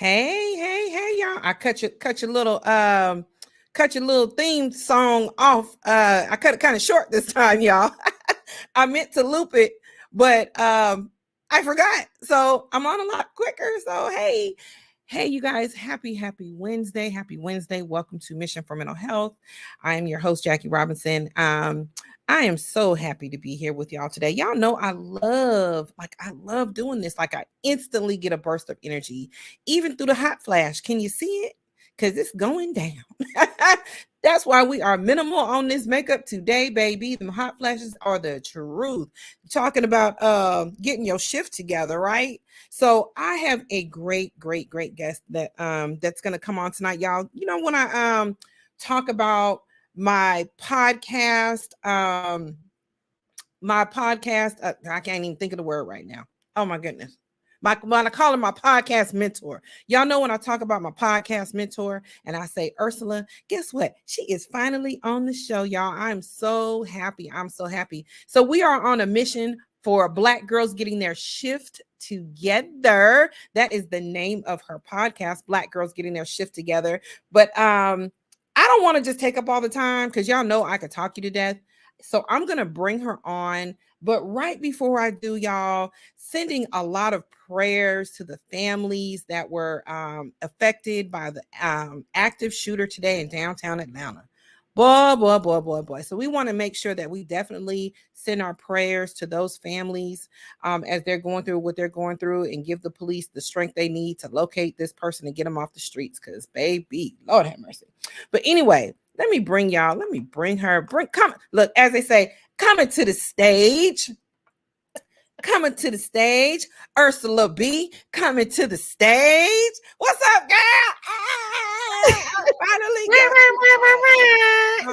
Hey, y'all. I cut your little theme song off. I cut it kind of short this time, y'all. I meant to loop it, but I forgot. So I'm on a lot quicker. So hey, you guys, happy Wednesday. Happy Wednesday. Welcome to Mission for Mental Health. I am your host, Jackie Robinson. I am so happy to be here with y'all today. Y'all know I love doing this. Like I instantly get a burst of energy, even through the hot flash. Can you see it? Because it's going down. That's why we are minimal on this makeup today, baby. The hot flashes are the truth. Talking about getting your shift together, right? So I have a great guest that's gonna come on tonight, y'all. You know, when I talk about my podcast, I can't even think of the word right now. Oh my goodness. When I call her my podcast mentor. Y'all know when I talk about my podcast mentor and I say, Ursula, guess what? She is finally on the show, y'all. I'm so happy. So we are on a mission for Black girls getting their shift together. That is the name of her podcast, Black Girls Getting Their Shift Together. But I don't want to just take up all the time because y'all know I could talk you to death. So I'm going to bring her on. But right before I do, y'all, sending a lot of prayers to the families that were affected by the active shooter today in downtown Atlanta. Boy. So we want to make sure that we definitely send our prayers to those families as they're going through what they're going through and give the police the strength they need to locate this person and get them off the streets. Because, baby, Lord have mercy. But anyway, let me bring her. Look, as they say, coming to the stage, Ursula B. Coming to the stage. What's up, girl? Finally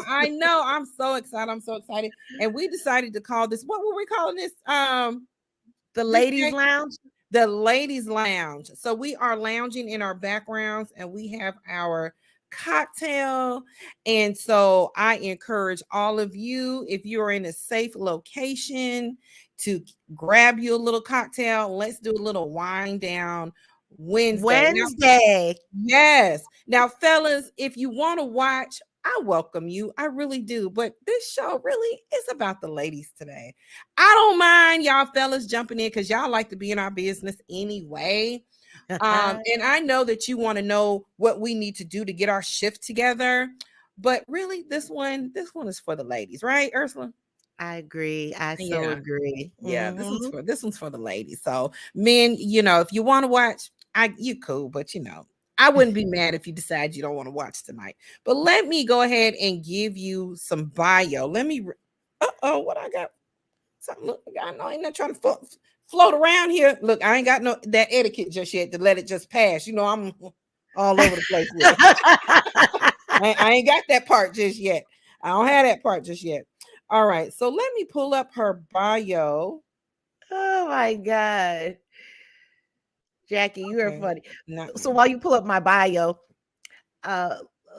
I know. I'm so excited. And we decided to call this, what were we calling this? The Ladies Lounge. The Ladies Lounge. So we are lounging in our backgrounds and we have our cocktail. And so I encourage all of you, if you're in a safe location, to grab you a little cocktail. Let's do a little wind down Wednesday. Now, yes. Now, fellas, if you want to watch, I welcome you. I really do. But this show really is about the ladies today. I don't mind y'all fellas jumping in because y'all like to be in our business anyway. And I know that you want to know what we need to do to get our shift together. But really, this one is for the ladies, right, Ursula? I agree. I so agree. Yeah, this one's for the ladies. So men, you know, if you want to watch, you cool, but you know, I wouldn't be mad if you decide you don't want to watch tonight. But let me go ahead and give you some bio. Let me what I got? Something look, I know I'm not trying to float around here. Look, I ain't got that etiquette just yet to let it just pass. You know, I'm all over the place with it. I ain't got that part just yet. I don't have that part just yet. All right, so let me pull up her bio. Oh my God. Jackie, you are funny. So while you pull up my bio,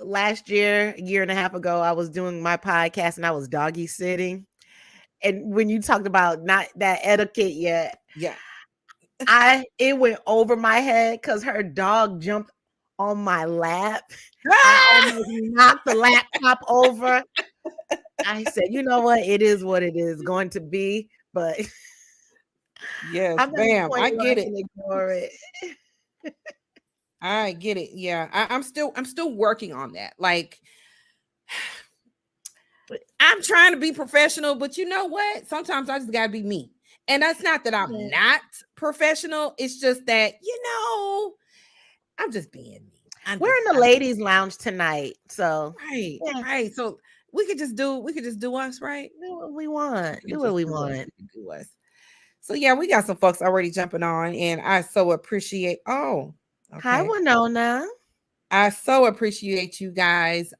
last year, a year and a half ago, I was doing my podcast and I was doggy sitting. And when you talked about not that etiquette yet, it went over my head because her dog jumped on my lap. I almost knocked the laptop over. I said, you know what? It is what it is going to be, but yes, bam, I get it. Ignore it. I get it. Yeah, I'm still working on that. Like, I'm trying to be professional, but you know what? Sometimes I just gotta be me. And that's not that I'm not professional. It's just that, you know, I'm just being me. We're in the ladies' lounge tonight. So right. So we could just do us, right? Do what we want. Do what we want. Do us. So yeah, we got some folks already jumping on, and I so appreciate. Oh, okay. Hi, Winona. I so appreciate you guys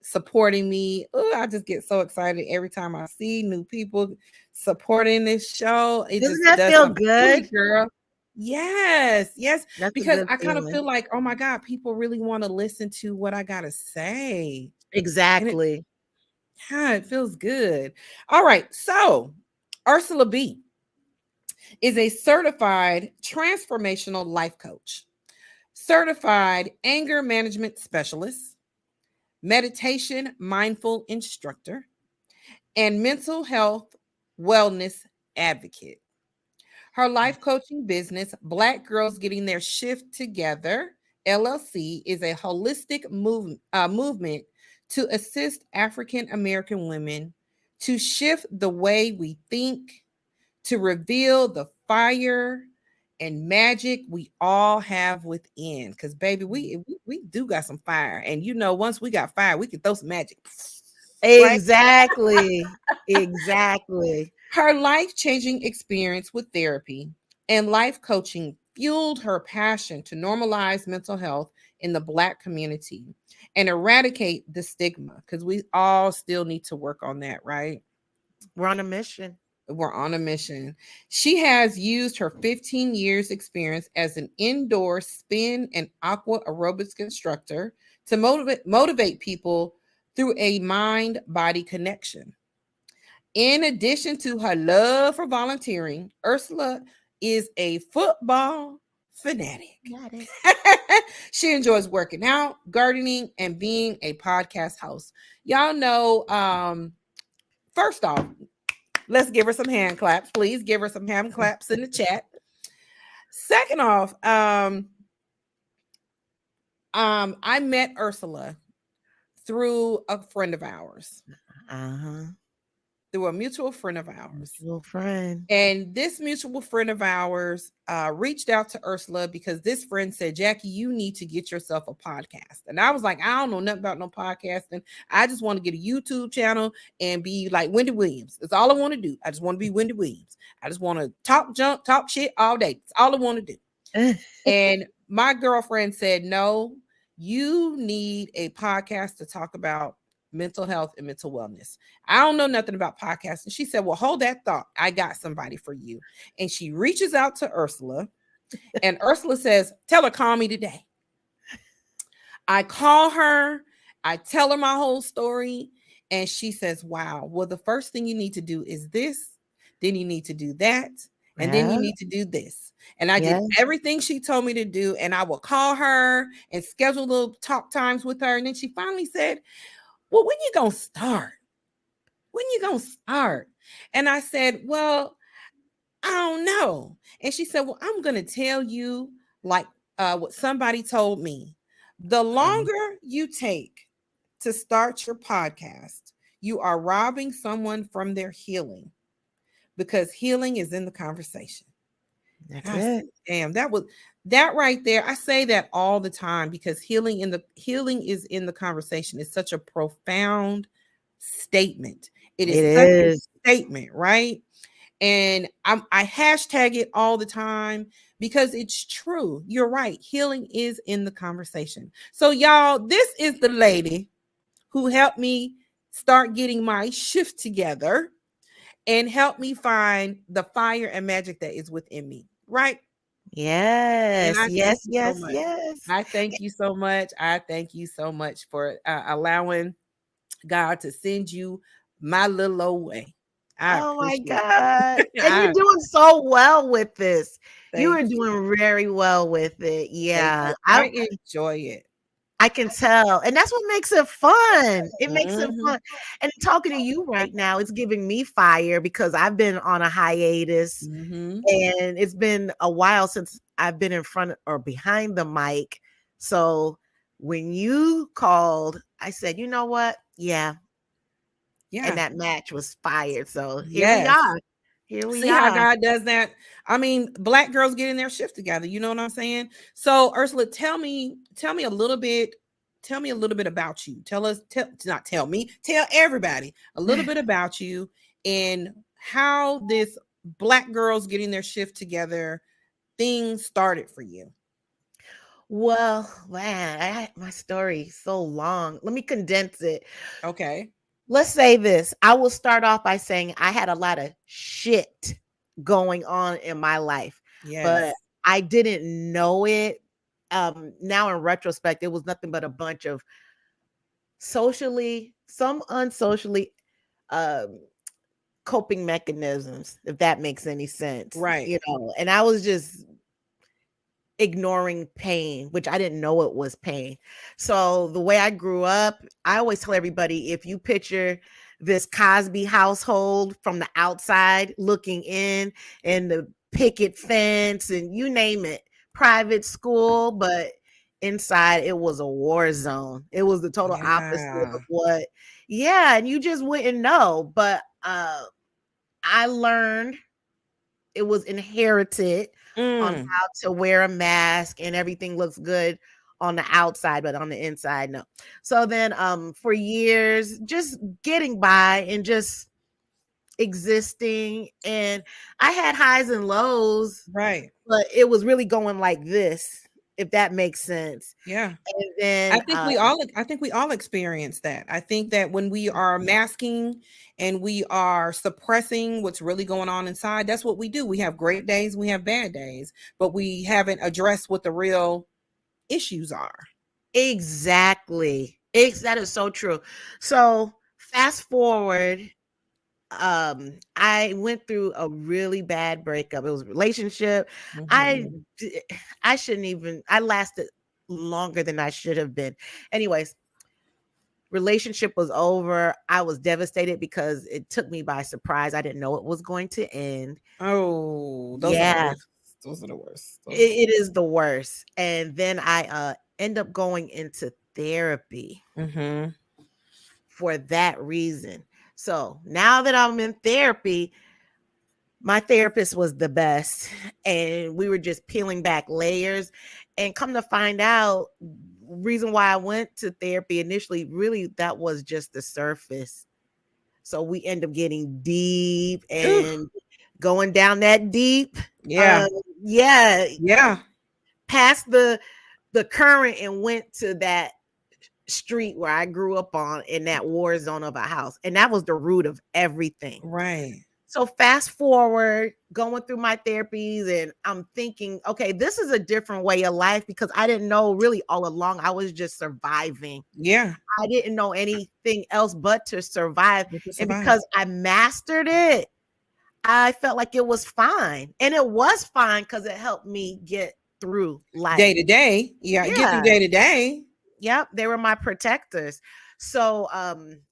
supporting me. Oh, I just get so excited every time I see new people supporting this show. Doesn't that feel good, girl? Yes. That's because I kind of feel like, oh my God, people really want to listen to what I gotta say. Exactly. It feels good. All right. So Ursula B is a certified transformational life coach. certified anger management specialist, meditation mindful instructor, and mental health wellness advocate. Her life coaching business, Black Girls Getting Their Shift Together, LLC, is a holistic movement to assist African American women to shift the way we think, to reveal the fire and magic we all have within. Because, baby, we do got some fire. And, once we got fire, we can throw some magic. Right? Exactly. Exactly. Her life-changing experience with therapy and life coaching fueled her passion to normalize mental health in the Black community and eradicate the stigma, because we all still need to work on that, right? We're on a mission. We're on a mission. She has used her 15 years experience as an indoor spin and aqua aerobics instructor to motivate people through a mind-body connection. In addition to her love for volunteering, Ursula is a football fanatic. She enjoys working out, gardening, and being a podcast host. Y'all know, first off, let's give her some hand claps. Please give her some hand claps in the chat. Second off, I met Ursula through a friend of ours. Through a mutual friend of ours. Mutual friend. And this mutual friend of ours reached out to Ursula because this friend said, Jackie, you need to get yourself a podcast. And I was like, I don't know nothing about no podcasting. I just want to get a YouTube channel and be like Wendy Williams. That's all I want to do. I just want to be Wendy Williams. I just want to talk junk, talk shit all day. That's all I want to do. And my girlfriend said, no, you need a podcast to talk about mental health and mental wellness. I don't know nothing about podcasting. She said, well, hold that thought. I got somebody for you. And she reaches out to Ursula, and Ursula says, tell her, call me today. I call her. I tell her my whole story. And she says, wow, well, the first thing you need to do is this. Then you need to do that. And then you need to do this. And I did everything she told me to do. And I will call her and schedule little talk times with her. And then she finally said, well, when you gonna start? When you gonna start? And I said, well, I don't know. And she said, well, I'm gonna tell you like what somebody told me. The longer you take to start your podcast, you are robbing someone from their healing, because healing is in the conversation. That's it. Damn, that right there. I say that all the time because healing is in the conversation. It's such a profound statement. It is such a statement, right? And I hashtag it all the time because it's true. You're right. Healing is in the conversation. So y'all, this is the lady who helped me start getting my shift together and help me find the fire and magic that is within me, right? Yes. I thank you so much. I thank you so much for allowing God to send you my little old way. Oh my God. And you're doing so well with this. You are doing very well with it. Yeah. I enjoy it. I can tell. And that's what makes it fun. It makes it fun. And talking to you right now, it's giving me fire because I've been on a hiatus and it's been a while since I've been in front or behind the mic. So when you called, I said, you know what? Yeah. And that match was fired. So here we are. See how God does that? I mean, Black girls getting their shift together. You know what I'm saying? So Ursula, tell me a little bit about you. Tell everybody a little bit about you and how this Black girls getting their shift together thing started for you. Well, man, my story is so long. Let me condense it. Okay. Let's say this. I will start off by saying I had a lot of shit going on in my life, but I didn't know it. Now in retrospect, it was nothing but a bunch of socially, some unsocially, coping mechanisms, if that makes any sense. Right. And I was just ignoring pain, which I didn't know it was pain. So the way I grew up, I always tell everybody, if you picture this Cosby household from the outside looking in, and the picket fence and you name it, private school, but inside it was a war zone. It was the total opposite of what, and you just wouldn't know. But I learned it was inherited on how to wear a mask, and everything looks good on the outside, but on the inside, no. So then for years, just getting by and just existing, and I had highs and lows, right? But it was really going like this, if that makes sense. Yeah. And then I think we all experience that. I think that when we are masking and we are suppressing what's really going on inside, that's what we do. We have great days, we have bad days, but we haven't addressed what the real issues are. Exactly. That is so true. So fast forward, I went through a really bad breakup. It was a relationship. I shouldn't even, I lasted longer than I should have been. Anyways, relationship was over. I was devastated because it took me by surprise. I didn't know it was going to end. Oh, those are the worst. Those are the worst. It is the worst. And then I end up going into therapy for that reason. So now that I'm in therapy, my therapist was the best, and we were just peeling back layers. And come to find out, reason why I went to therapy initially, really, that was just the surface. So we end up getting deep and going down that deep. Yeah. Past the current and went to that street where I grew up on, in that war zone of a house. And that was the root of everything. Right. So fast forward, going through my therapies, and I'm thinking, okay, this is a different way of life, because I didn't know really all along. I was just surviving. Yeah. I didn't know anything else but to survive. And because I mastered it, I felt like it was fine. And it was fine because it helped me get through life. Day to day. Yeah. Get through day to day. Yep. They were my protectors. So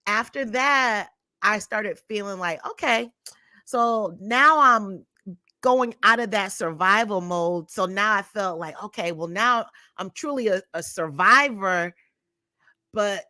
after that, I started feeling like, okay, so now I'm going out of that survival mode. So now I felt like, okay, well, now I'm truly a survivor, but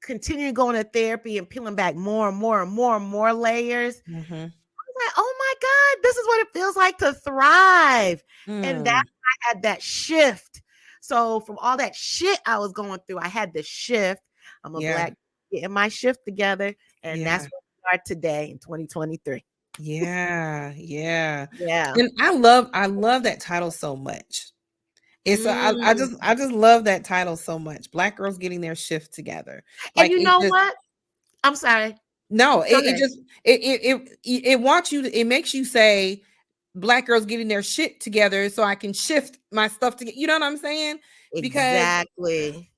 continue going to therapy and peeling back more and more and more and more layers. I was like, oh my God, this is what it feels like to thrive. And that's when I had that shift. So from all that shit I was going through, I had the shift. I'm a Black, getting my shift together. And that's where we are today in 2023. Yeah. Yeah. And I love that title so much. It's I just love that title so much. Black girls getting their shift together. Like, and you know what? I'm sorry. No, it wants you to, it makes you say Black girls getting their shit together so I can shift my stuff together. You know what I'm saying? Exactly.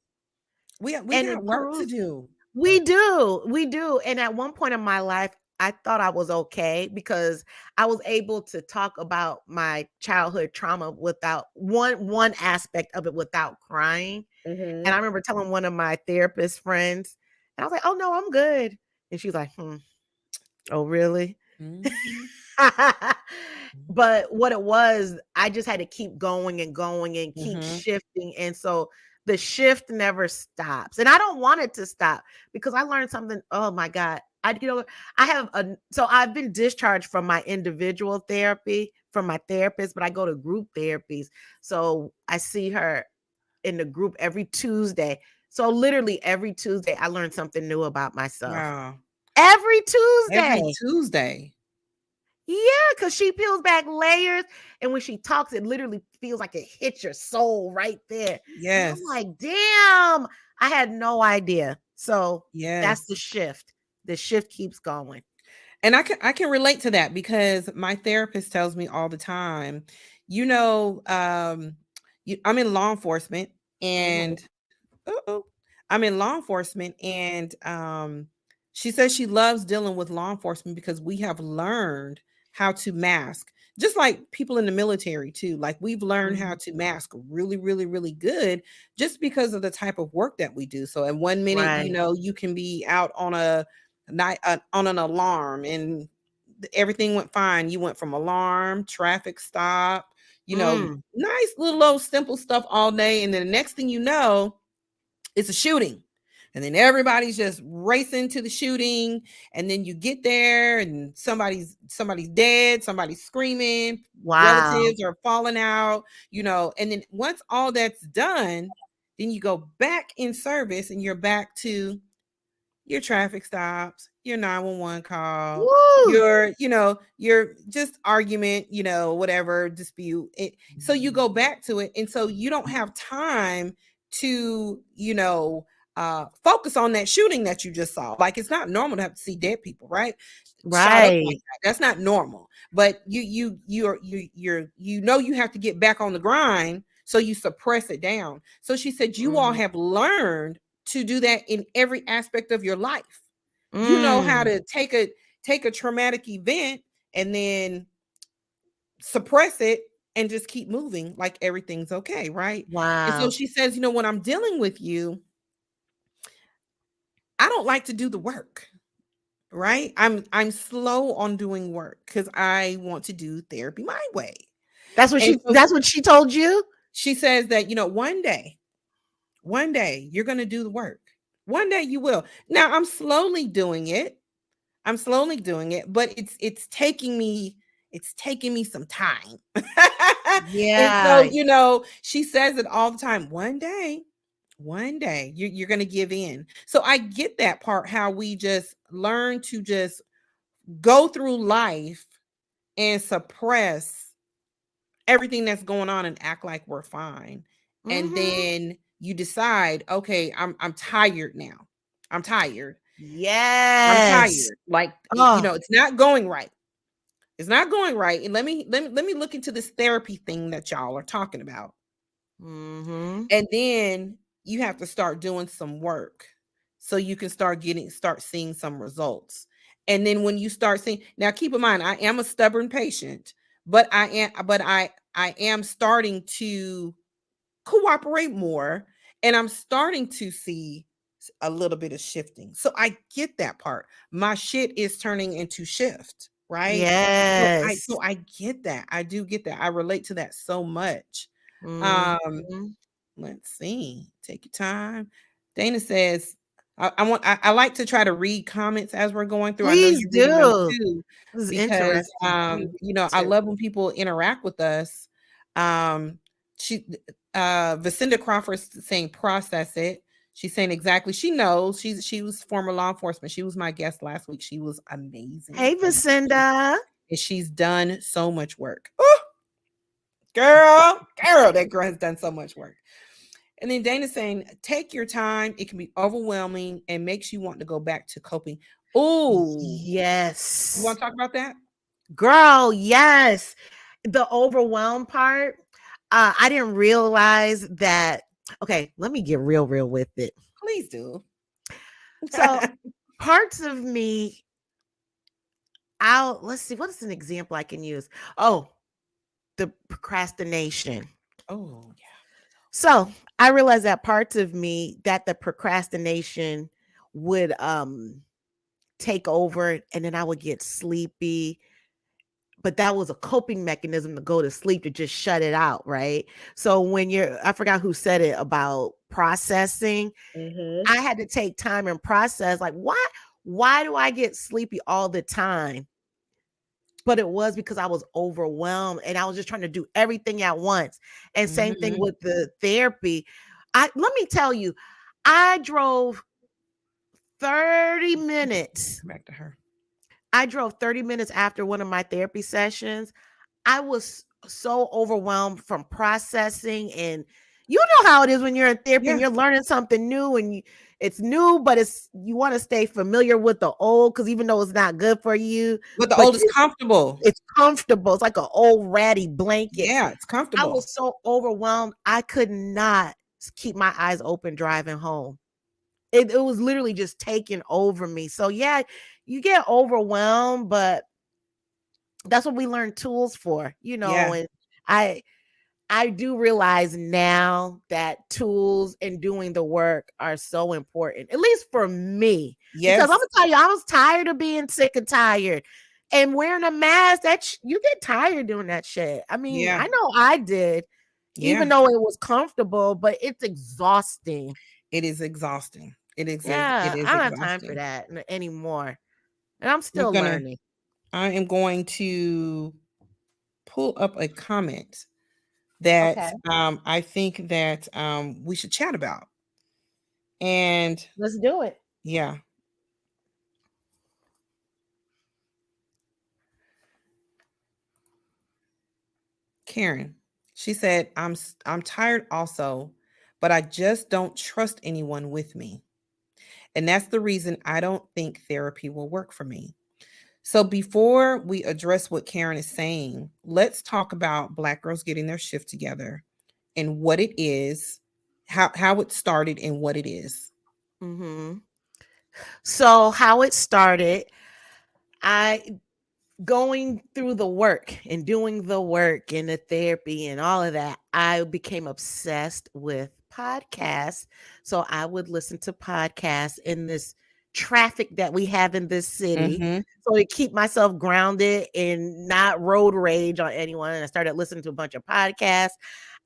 Because we got work to do. We do. And at one point in my life, I thought I was okay because I was able to talk about my childhood trauma without one aspect of it without crying. And I remember telling one of my therapist friends, and I was like, "Oh no, I'm good." And she was like, "Oh really?" But what it was, I just had to keep going and going and keep shifting. And so the shift never stops. And I don't want it to stop because I learned something. Oh my God. So I've been discharged from my individual therapy from my therapist, but I go to group therapies. So I see her in the group every Tuesday. So literally every Tuesday, I learn something new about myself. Wow. Every Tuesday. Yeah, because she peels back layers. And when she talks, it literally feels like it hits your soul right there. Yes. And I'm like, damn, I had no idea. So that's the shift. The shift keeps going. And I can relate to that because my therapist tells me all the time, you know, I'm in law enforcement and she says she loves dealing with law enforcement because we have learned how to mask. just like people in the military too. Like we've learned how to mask really, really, really good just because of the type of work that we do. So at 1 minute, Right. you can be out on a night on an alarm and everything went fine. You went from alarm, traffic stop, nice little old simple stuff all day. And then the next thing you know, it's a shooting. And then everybody's just racing to the shooting. And then you get there and somebody's dead, somebody's screaming, Wow. relatives are falling out, and then once all that's done, then you go back in service and you're back to your traffic stops, your 911 call, Woo! your just argument, whatever dispute. So you go back to it. And so you don't have time to, focus on that shooting that you just saw. Like it's not normal to have to see dead people, right? Shot up like that. That's not normal. But you have to get back on the grind, so you suppress it down. So she said you all have learned to do that in every aspect of your life. You know how to take a traumatic event and then suppress it and just keep moving like everything's okay, right? Wow. And so she says, when I'm dealing with you, I don't like to do the work. Right? I'm slow on doing work because I want to do therapy my way. That's what she told you? She says that, one day you're going to do the work. One day you will. Now I'm slowly doing it. But it's taking me some time. Yeah. And so, she says it all the time. One day you're going to give in. So I get that part, how we just learn to just go through life and suppress everything that's going on and act like we're fine. And then you decide, okay, I'm tired now. I'm tired. Yes. I'm tired. Like, it's not going right. It's not going right. And let me look into this therapy thing that y'all are talking about. And then you have to start doing some work so you can start seeing some results. And then when you start seeing, now keep in mind, I am a stubborn patient, but I am starting to cooperate more, and I'm starting to see a little bit of shifting. So I get that part. My shit is turning into shift, right? Yes. So I get that. I do get that. I relate to that so much. Let's see. Take your time. Dana says, I like to try to read comments as we're going through. Please I know you're reading them too, because I love when people interact with us. Vicinda Crawford's saying process it. She's saying exactly. She knows. She was former law enforcement. She was my guest last week. She was amazing. Hey, Vicinda. And she's done so much work. Oh, girl, that girl has done so much work. And then Dana's saying, take your time. It can be overwhelming and makes you want to go back to coping. Oh, yes. You want to talk about that? Girl, yes. The overwhelm part. I didn't realize that. Okay, let me get real with it. Please do. So parts of me, let's see, what is an example I can use? Oh, the procrastination. Oh, yeah. So I realized that parts of me, that the procrastination would take over, and then I would get sleepy. But that was a coping mechanism to go to sleep, to just shut it out, right? So when I forgot who said it about processing. I had to take time and process, like, why do I get sleepy all the time? But it was because I was overwhelmed and I was just trying to do everything at once. And same thing with the therapy. Let me tell you, I drove 30 minutes. Back to her. I drove 30 minutes after one of my therapy sessions. I was so overwhelmed from processing, and you know how it is when you're in therapy and you're learning something new, and it's new, but you want to stay familiar with the old, because even though it's not good for you, but the old is comfortable. It's comfortable. It's like an old ratty blanket. Yeah, it's comfortable. I was so overwhelmed. I could not keep my eyes open driving home. It was literally just taking over me. So yeah, you get overwhelmed, but that's what we learn tools for, Yeah. and I do realize now that tools and doing the work are so important, at least for me. Because I'm Yes. gonna tell you, I was tired of being sick and tired and wearing a mask. You get tired doing that shit. I mean, Yeah. I know I did, even Yeah. though it was comfortable, but it's exhausting. It is exhausting. It Yeah, is I don't have time for exhausting. that anymore. And I'm still learning. I am going to pull up a comment that Okay. I think that we should chat about. And Let's do it. yeah. Karen, she said, I'm tired also, but I just don't trust anyone with me. And that's the reason I don't think therapy will work for me. So before we address what Karen is saying, let's talk about Black girls getting their shift together and what it is, how it started and what it is. Mm-hmm. So how it started, I going through the work and doing the work and the therapy and all of that, I became obsessed with podcasts. So I would listen to podcasts in this traffic that we have in this city. Mm-hmm. So to keep myself grounded and not road rage on anyone. And I started listening to a bunch of podcasts.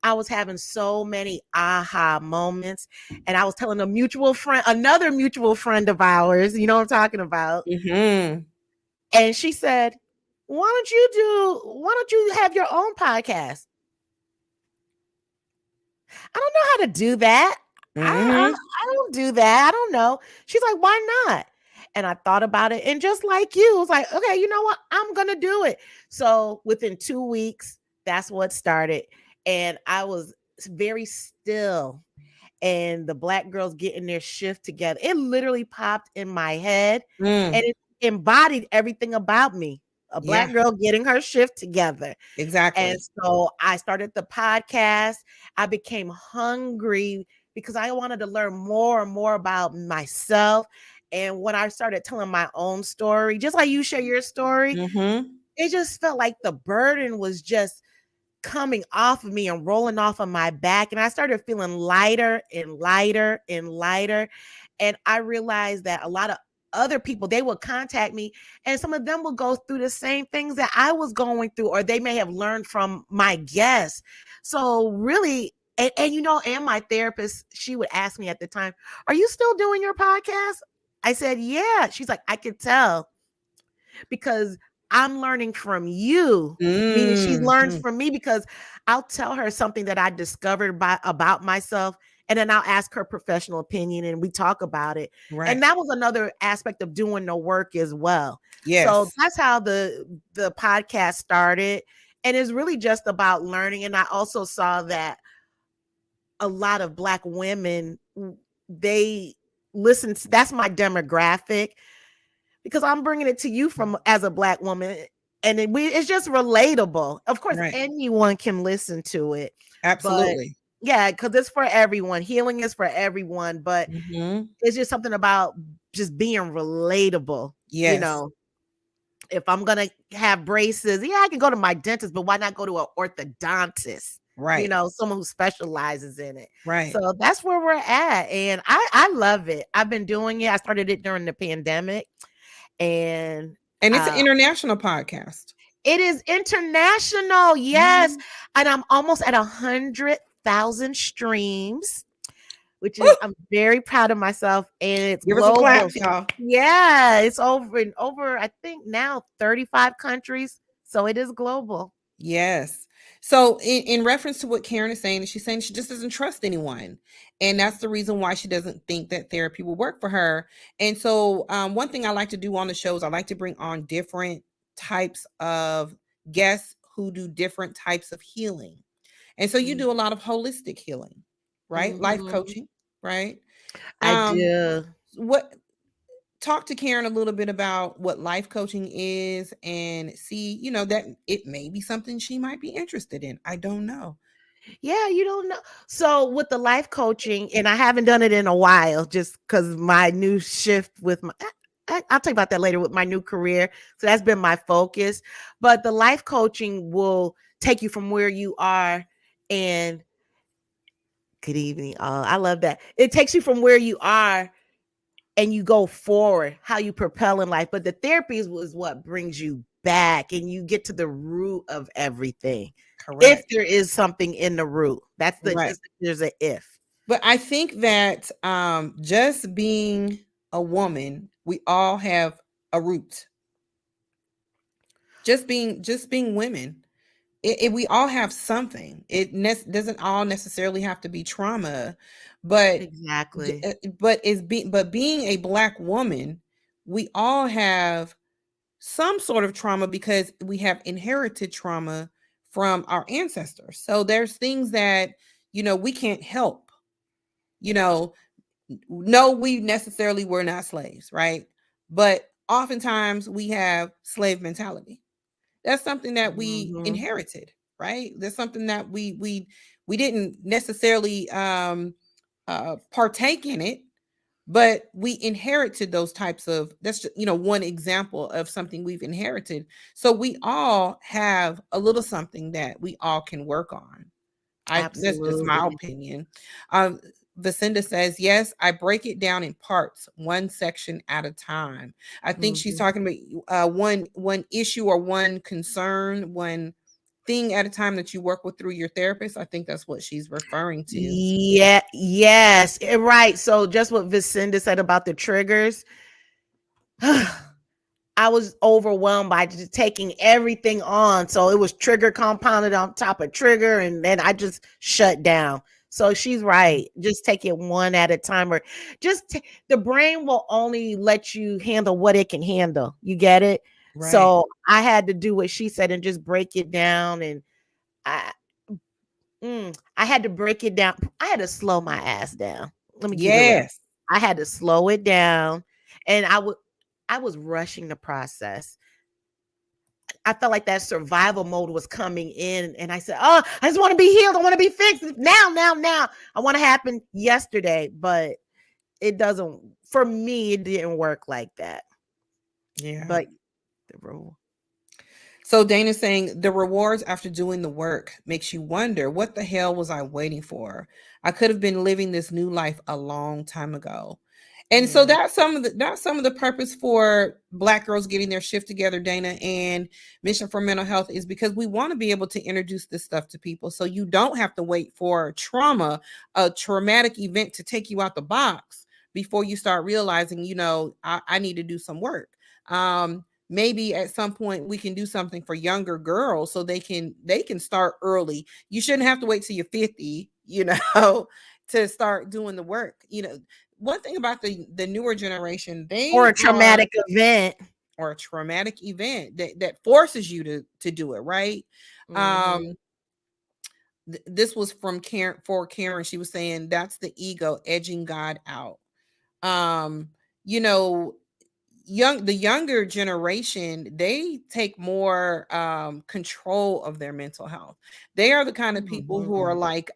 I was having so many aha moments. And I was telling another mutual friend of ours, you know what I'm talking about? Mm-hmm. And she said, why don't you have your own podcast? I don't know how to do that. Mm-hmm. I don't do that. I don't know. She's like, why not? And I thought about it. And just like you, I was like, okay, you know what? I'm going to do it. So within 2 weeks, that's what started. And I was very still. And the Black girls getting their shift together. It literally popped in my head and it embodied everything about me. A Yeah, Black girl getting her shift together. And exactly. so I started the podcast. I became hungry because I wanted to learn more and more about myself. And when I started telling my own story, just like you share your story, Mm-hmm. it just felt like the burden was just coming off of me and rolling off of my back. And I started feeling lighter and lighter and lighter. And I realized that a lot of other people, they would contact me and some of them will go through the same things that I was going through, or they may have learned from my guests. So really, and my therapist, she would ask me at the time, are you still doing your podcast? I said, yeah. She's like, I could tell because I'm learning from you, meaning she learns Mm-hmm. from me because I'll tell her something that I discovered about myself. And then I'll ask her professional opinion and we talk about it. Right. And that was another aspect of doing the work as well. So Yes. that's how the podcast started. And it's really just about learning. And I also saw that a lot of Black women, they listen. That's my demographic because I'm bringing it to you from as a Black woman. And it's just relatable. Of course, Right. anyone can listen to it. But Absolutely. yeah, because it's for everyone. Healing is for everyone. But Mm-hmm. it's just something about just being relatable. Yes. If I'm going to have braces, yeah, I can go to my dentist, but why not go to an orthodontist? Right. Someone who specializes in it. Right. So that's where we're at. And I love it. I've been doing it. I started it during the pandemic. And it's an international podcast. It is international, yes. And I'm almost at 100,000 streams, which is I'm very proud of myself. And it's Give us a global. clap, y'all. Yeah, it's over I think now 35 countries. So it is global. Yes. So in reference to what Karen is saying, she's saying she just doesn't trust anyone. And that's the reason why she doesn't think that therapy will work for her. And so one thing I like to do on the shows, I like to bring on different types of guests who do different types of healing. And so you do a lot of holistic healing, right? Mm-hmm. Life coaching, right? I do. Talk to Karen a little bit about what life coaching is and see, that it may be something she might be interested in. I don't know. Yeah, you don't know. So with the life coaching, and I haven't done it in a while just because my new shift with my, I'll talk about that later with my new career. So that's been my focus. But the life coaching will take you from where you are. And good evening. I love that. It takes you from where you are and you go forward, how you propel in life. But the therapy is what brings you back, and you get to the root of everything. Correct. If there is something in the root, that's right. There's an if. But I think that just being a woman, we all have a root. Just being women, we all have something. It doesn't all necessarily have to be trauma, but exactly. But being a Black woman, we all have some sort of trauma because we have inherited trauma from our ancestors. So there's things that we can't help. No, we necessarily were not slaves, right? But oftentimes we have slave mentality. That's something that we inherited, right? That's something that we didn't necessarily partake in it, but we inherited those types of. That's just, one example of something we've inherited. So we all have a little something that we all can work on. That's just my opinion. Vacinda says, yes, I break it down in parts, one section at a time. I think she's talking about one issue or one concern, one thing at a time that you work with through your therapist. I think that's what she's referring to. Yeah, yes, right. So just what Vacinda said about the triggers, I was overwhelmed by just taking everything on. So it was trigger compounded on top of trigger, and then I just shut down. So she's right. Just take it one at a time, or just the brain will only let you handle what it can handle. You get it? Right. So I had to do what she said and just break it down. And I had to break it down. I had to slow my ass down. Let me keep it real. I had to slow it down, and I was rushing the process. I felt like that survival mode was coming in, and I said, "Oh, I just want to be healed. I want to be fixed now. I want to happen yesterday." But it doesn't. For me, it didn't work like that. Yeah. But the rule. So Dana's saying the rewards after doing the work makes you wonder, what the hell was I waiting for? I could have been living this new life a long time ago. And so that's some of the purpose for Black girls getting their shift together, Dana, and Mission for Mental Health, is because we want to be able to introduce this stuff to people, so you don't have to wait for a traumatic event to take you out the box before you start realizing, I need to do some work. Maybe at some point we can do something for younger girls so they can start early. You shouldn't have to wait till you're 50, to start doing the work. One thing about the newer generation, or a traumatic event that forces you to do it, right? This was from Karen. She was saying that's the ego edging God out. The younger generation, they take more control of their mental health. They are the kind of people who are like,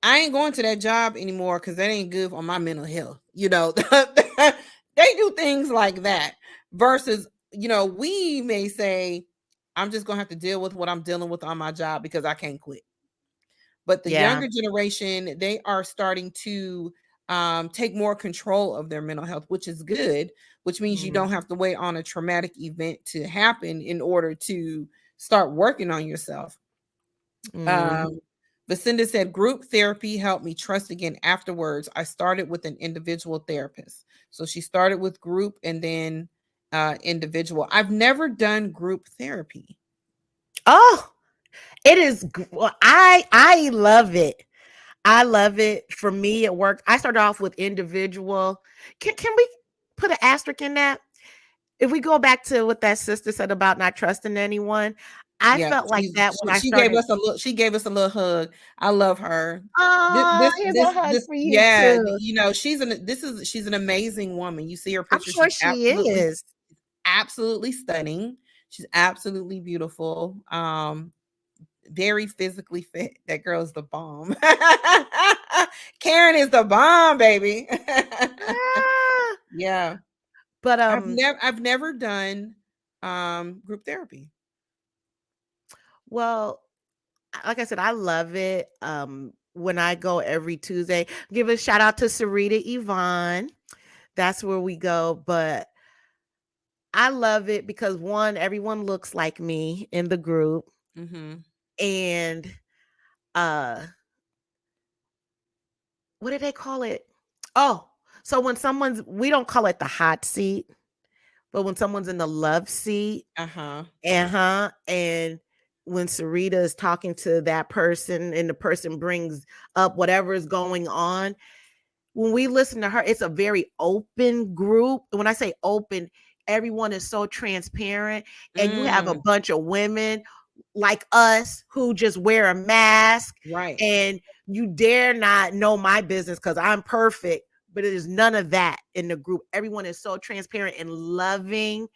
I ain't going to that job anymore because that ain't good on my mental health. They do things like that versus, we may say, I'm just going to have to deal with what I'm dealing with on my job because I can't quit. But the younger generation, they are starting to take more control of their mental health, which is good, which means you don't have to wait on a traumatic event to happen in order to start working on yourself. Vacinda said, group therapy helped me trust again afterwards. I started with an individual therapist. So she started with group and then individual. I've never done group therapy. Oh, it is. I love it. I love it. For me, it worked. I started off with individual. Can we put an asterisk in that? If we go back to what that sister said about not trusting anyone, I felt like that when I started. She gave us a little hug. I love her. Oh, here's a hug for you too. She's an amazing woman. You see her picture. I'm sure she is absolutely stunning. She's absolutely beautiful. Very physically fit. That girl is the bomb. Karen is the bomb, baby. Yeah. But I've never done group therapy. Well, like I said, I love it. When I go every Tuesday, give a shout out to Sarita Yvonne. That's where we go. But I love it because one, everyone looks like me in the group. And what do they call it? Oh, so when we don't call it the hot seat, but when someone's in the love seat, and when Sarita is talking to that person and the person brings up whatever is going on, when we listen to her, it's a very open group. When I say open, everyone is so transparent, and you have a bunch of women like us who just wear a mask, right? And you dare not know my business because I'm perfect, but it is none of that in the group. Everyone is so transparent and loving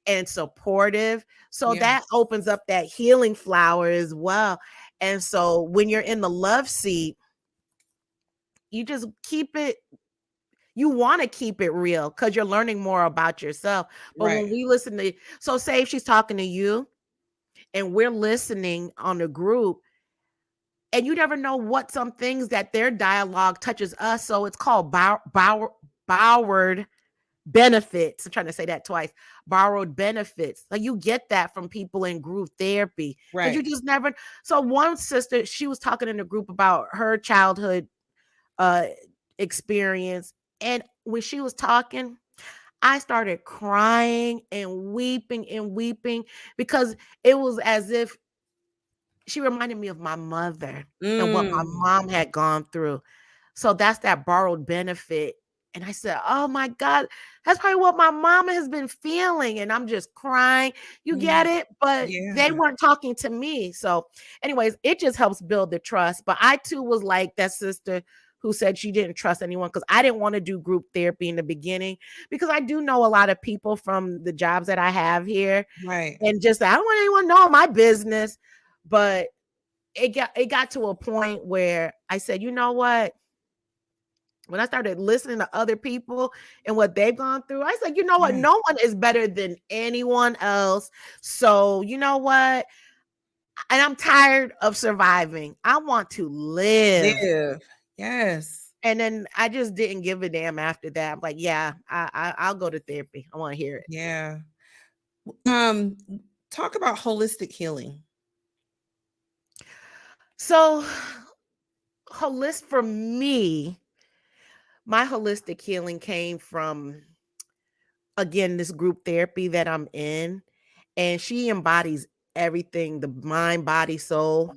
and supportive. So that opens up that healing flower as well. And so when you're in the love seat, you just keep it, you want to keep it real because you're learning more about yourself. But when we listen to, so say if she's talking to you and we're listening on the group, and you never know what some things that their dialogue touches us. So it's called borrowed benefits. I'm trying to say that twice. Borrowed benefits. Like you get that from people in group therapy. Because you just never. So one sister, she was talking in the group about her childhood experience. And when she was talking, I started crying and weeping because it was as if she reminded me of my mother and what my mom had gone through. So that's that borrowed benefit. And I said, oh my God, that's probably what my mama has been feeling. And I'm just crying. You get it? But they weren't talking to me. So anyways, it just helps build the trust. But I too was like that sister who said she didn't trust anyone because I didn't want to do group therapy in the beginning because I do know a lot of people from the jobs that I have here. Right. And just, I don't want anyone to know my business. But it got to a point where I said, you know what? When I started listening to other people and what they've gone through, I said, you know what? No one is better than anyone else. So, you know what? And I'm tired of surviving. I want to live. Yes. And then I just didn't give a damn after that. I'm like, yeah, I'll go to therapy. I want to hear it. Yeah. Talk about holistic healing. So, for me, my holistic healing came from, again, this group therapy that I'm in, and she embodies everything, the mind, body, soul,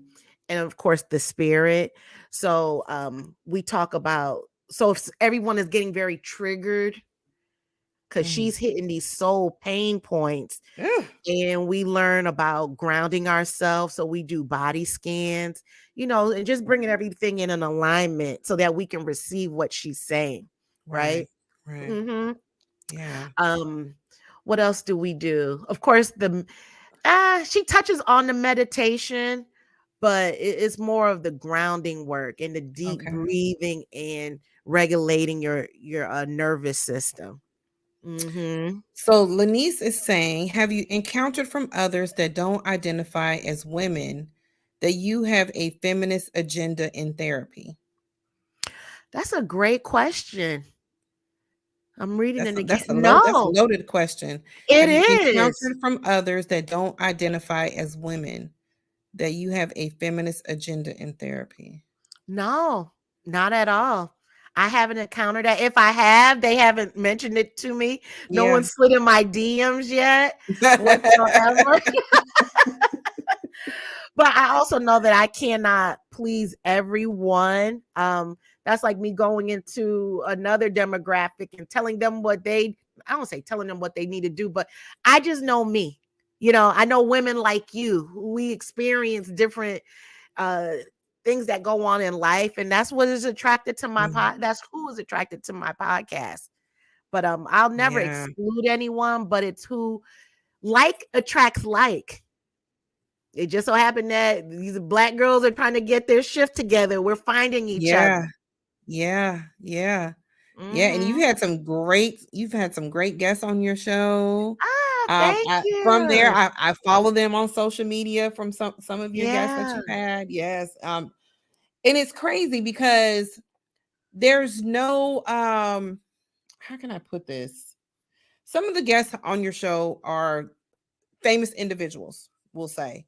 and of course the spirit. So we talk about, so if everyone is getting very triggered because she's hitting these soul pain points, and we learn about grounding ourselves. So we do body scans, and just bringing everything in an alignment so that we can receive what she's saying. Right. Mm-hmm. Yeah. What else do we do? Of course, she touches on the meditation, but it's more of the grounding work and the deep breathing and regulating your nervous system. So Lanice is saying, have you encountered from others that don't identify as women that you have a feminist agenda in therapy? That's a great question. I'm reading it again. That's a loaded question. It have you is. encountered from others that don't identify as women that you have a feminist agenda in therapy? No, not at all. I haven't encountered that. If I have, they haven't mentioned it to me. No one slid in my DMs yet whatsoever. But I also know that I cannot please everyone. That's like me going into another demographic and telling them I don't say telling them what they need to do, but I just know me. I know women like you, we experience different things that go on in life, and that's what is attracted to my that's who is attracted to my podcast. But I'll never exclude anyone, but it's who like attracts like. It just so happened that these Black girls are trying to get their shift together. We're finding each other. Yeah. Yeah, and you've had some great guests on your show. Thank From there, you. I follow them on social media from some of your guests that Yeah. you've had. Yes. And it's crazy because there's no how can I put this? Some of the guests on your show are famous individuals, we'll say.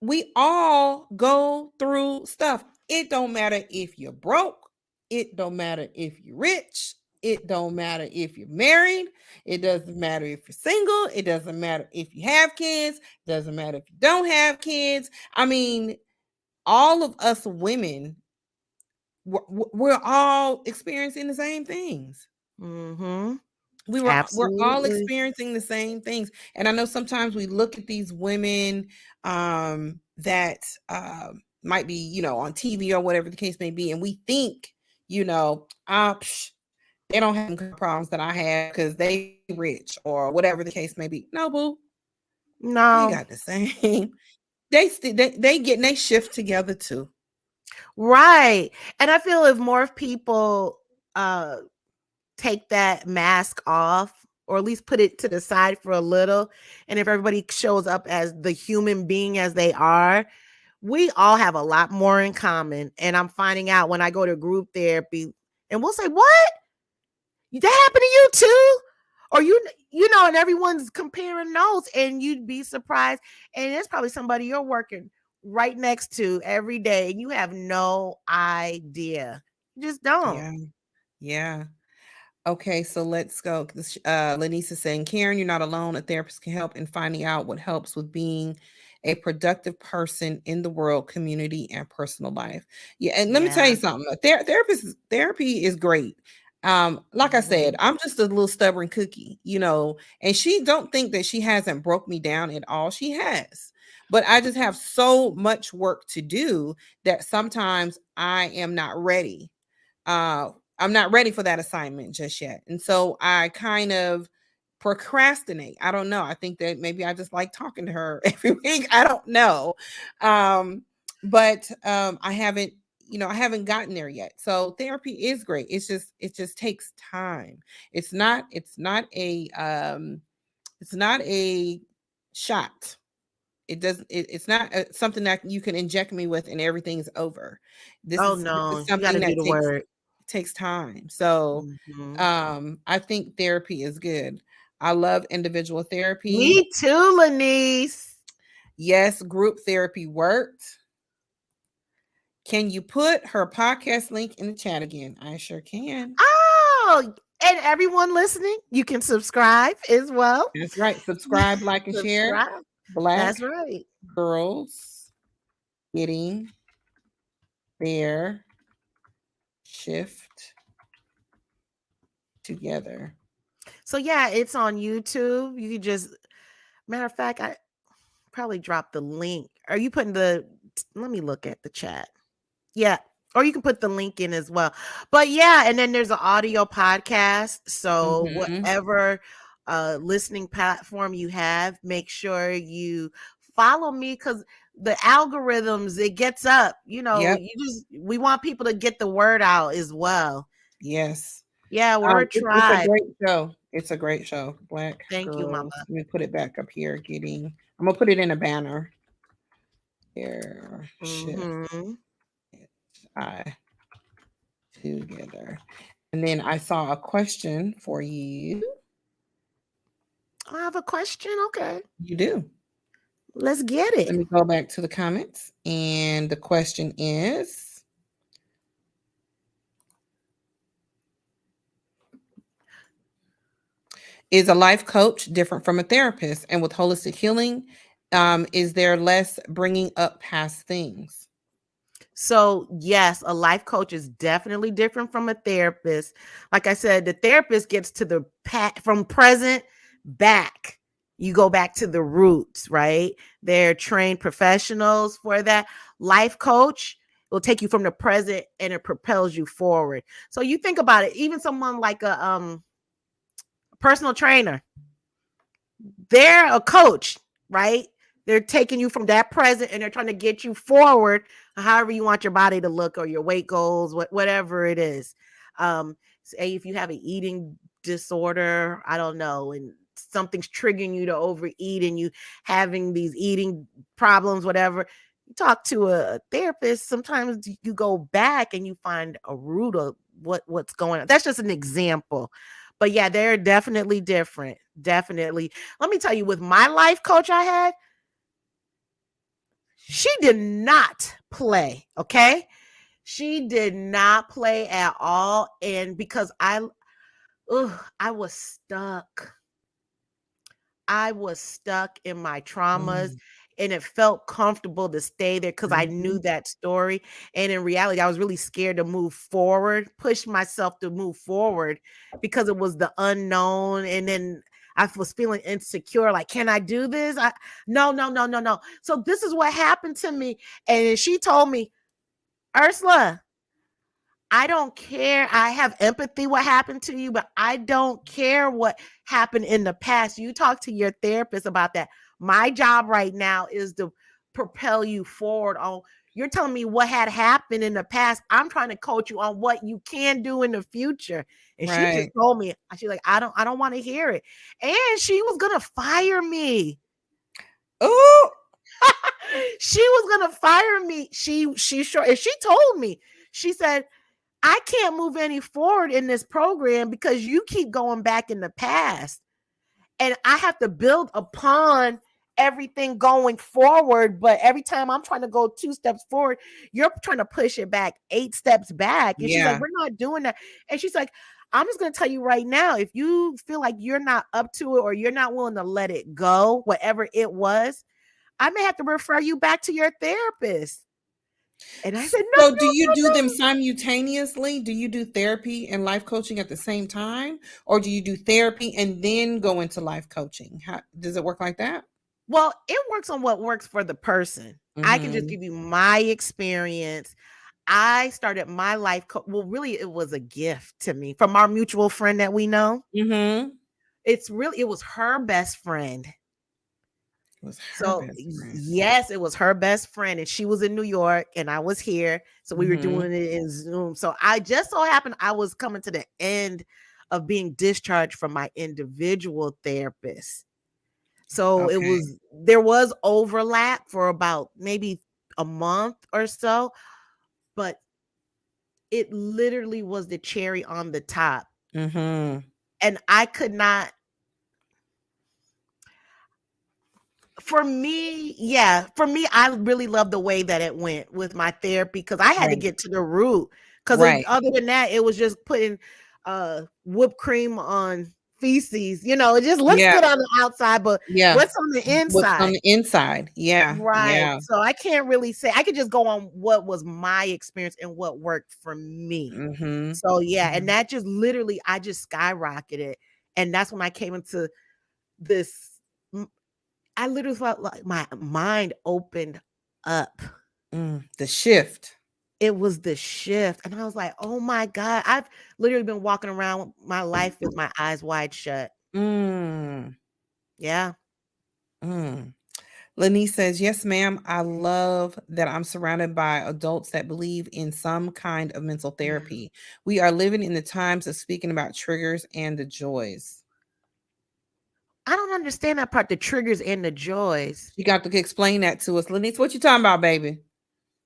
We all go through stuff. It don't matter if you're broke. It don't matter if you're rich. It don't matter if you're married. It doesn't matter if you're single. It doesn't matter if you have kids. It doesn't matter if you don't have kids. I mean, all of us women, we're all experiencing the same things. Mm-hmm. We're all Absolutely. experiencing the same things. And I know sometimes we look at these women that might be, on TV or whatever the case may be, and we think, they don't have the problems that I have because they rich or whatever the case may be. No, boo. They No. got the same. They get they shift together too. Right. And I feel if more people take that mask off, or at least put it to the side for a little, and if everybody shows up as the human being as they are, we all have a lot more in common. And I'm finding out when I go to group therapy, and we'll say, "What? That happened to you too?" Or and everyone's comparing notes, and you'd be surprised. And it's probably somebody you're working right next to every day, and you have no idea. You just don't. Yeah. Yeah. Okay, so let's go. Lenise is saying, Karen, you're not alone. A therapist can help in finding out what helps with being a productive person in the world, community, and personal life. Yeah, and let me tell Yeah. you something. Therapy is great. Like I said, I'm just a little stubborn cookie, and she don't think that she hasn't broke me down at all. She has. But I just have so much work to do that sometimes I am not ready. I'm not ready for that assignment just yet. And so I kind of procrastinate. I don't know. I think that maybe I just like talking to her every week. I don't know. But I haven't gotten there yet. So therapy is great. It just takes time. It's not a shot. It's not something that you can inject me with and everything's over. Oh This is no, you got something to do that the work. takes time. So Mhm. I think therapy is good. I love individual therapy. Me too, Lenise. Yes, group therapy worked. Can you put her podcast link in the chat again? I sure can. Oh, and everyone listening, you can subscribe as well. That's right. Subscribe, like, and share. Subscribe. Black That's right. girls getting their shift together. So yeah, it's on YouTube. You can just matter of fact, I probably dropped the link. Are you putting let me look at the chat. Yeah. Or you can put the link in as well. But yeah, and then there's an audio podcast. So whatever listening platform you have, make sure you follow me, because the algorithms, it gets up. Yep. We want people to get the word out as well. Yes. Yeah, we're a It's a tribe. great show. It's a great show. Black Thank you, girls. Mama. Let me put it back up here. I'm gonna put it in a banner. Here, shift I together. And then I saw a question for you. I have a question. Okay. You do. Let's get it. Let me go back to the comments. And the question is a life coach different from a therapist? And with holistic healing, is there less bringing up past things? So yes, a life coach is definitely different from a therapist. Like I said, the therapist gets to the from present back. You go back to the roots, right? They're trained professionals for that. Life coach will take you from the present and it propels you forward. So you think about it, even someone like a personal trainer, they're a coach, right? They're taking you from that present and they're trying to get you forward, however you want your body to look or your weight goals, whatever it is. say if you have an eating disorder, I don't know, and something's triggering you to overeat and you having these eating problems, whatever, you talk to a therapist, sometimes you go back and you find a root of what's going on. That's just an example. But yeah, they're definitely different. Definitely. Let me tell you, with my life coach I had, she did not play, okay? She did not play at all. And because I was stuck. I was stuck in my traumas, and it felt comfortable to stay there because I knew that story. And in reality, I was really scared to move forward, push myself to move forward because it was the unknown. And then I was feeling insecure. Like, can I do this? No. So this is what happened to me. And she told me, Ursula, I don't care. I have empathy what happened to you, but I don't care what happened in the past. You talk to your therapist about that. My job right now is to propel you forward on. You're telling me what had happened in the past. I'm trying to coach you on what you can do in the future. And she just told me, she's like, I don't want to hear it. And she was gonna fire me. Oh, she was gonna fire me. She sure, and she told me, she said, I can't move any forward in this program because you keep going back in the past. And I have to build upon everything going forward. But every time I'm trying to go 2 steps forward, you're trying to push it back 8 steps back. And she's like, we're not doing that. And she's like, I'm just going to tell you right now, if you feel like you're not up to it or you're not willing to let it go, whatever it was, I may have to refer you back to your therapist. And I said, no. So do you do them simultaneously? Do you do therapy and life coaching at the same time? Or do you do therapy and then go into life coaching? How does it work like that? Well, it works on what works for the person. I can just give you my experience. I started my life well, really, it was a gift to me from our mutual friend that we know. It was her best friend. Yes, it was her best friend, and she was in New York and I was here. So we were doing it in Zoom. So I just so happened I was coming to the end of being discharged from my individual therapist. So there was overlap for about maybe a month or so, but it literally was the cherry on the top. And I could not. For me, I really love the way that it went with my therapy because I had to get to the root. Because other than that, it was just putting whipped cream on feces. You know, it just looks good on the outside, but what's on the inside? What's on the inside? Right. So I can't really say. I could just go on what was my experience and what worked for me. So and that just literally, I just skyrocketed, and that's when I came into this. I literally felt like my mind opened up. The shift. It was the shift. And I was like, oh my God, I've literally been walking around my life with my eyes wide shut. Yeah. Lanice says, yes, ma'am. I love that I'm surrounded by adults that believe in some kind of mental therapy. We are living in the times of speaking about triggers and the joys. I don't understand that part, the triggers and the joys. You got to explain that to us. Lanice, what you talking about, baby?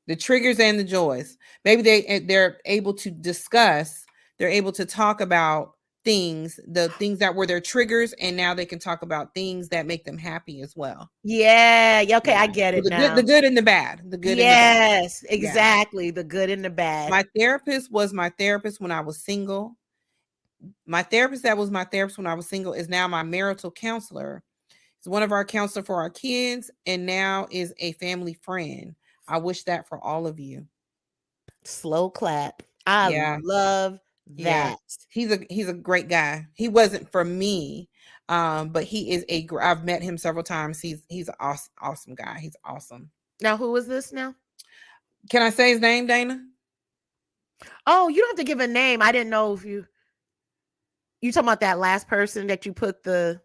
The triggers and the joys. Maybe they're able to discuss, they're able to talk about things, the things that were their triggers, and now they can talk about things that make them happy as well. Yeah. Okay, I get it now. The good and the bad. The good and the bad. Yes, exactly. The good and the bad. My therapist was my therapist when I was single. My therapist that was my therapist when I was single is now my marital counselor. He's one of our counselor for our kids and now is a family friend. I wish that for all of you. Slow clap. I love that. He's a great guy. He wasn't for me, but he is I've met him several times. He's an awesome guy. He's awesome. Now, who is this now? Can I say his name, Dana? Oh, you don't have to give a name. I didn't know if you talking about that last person that you put the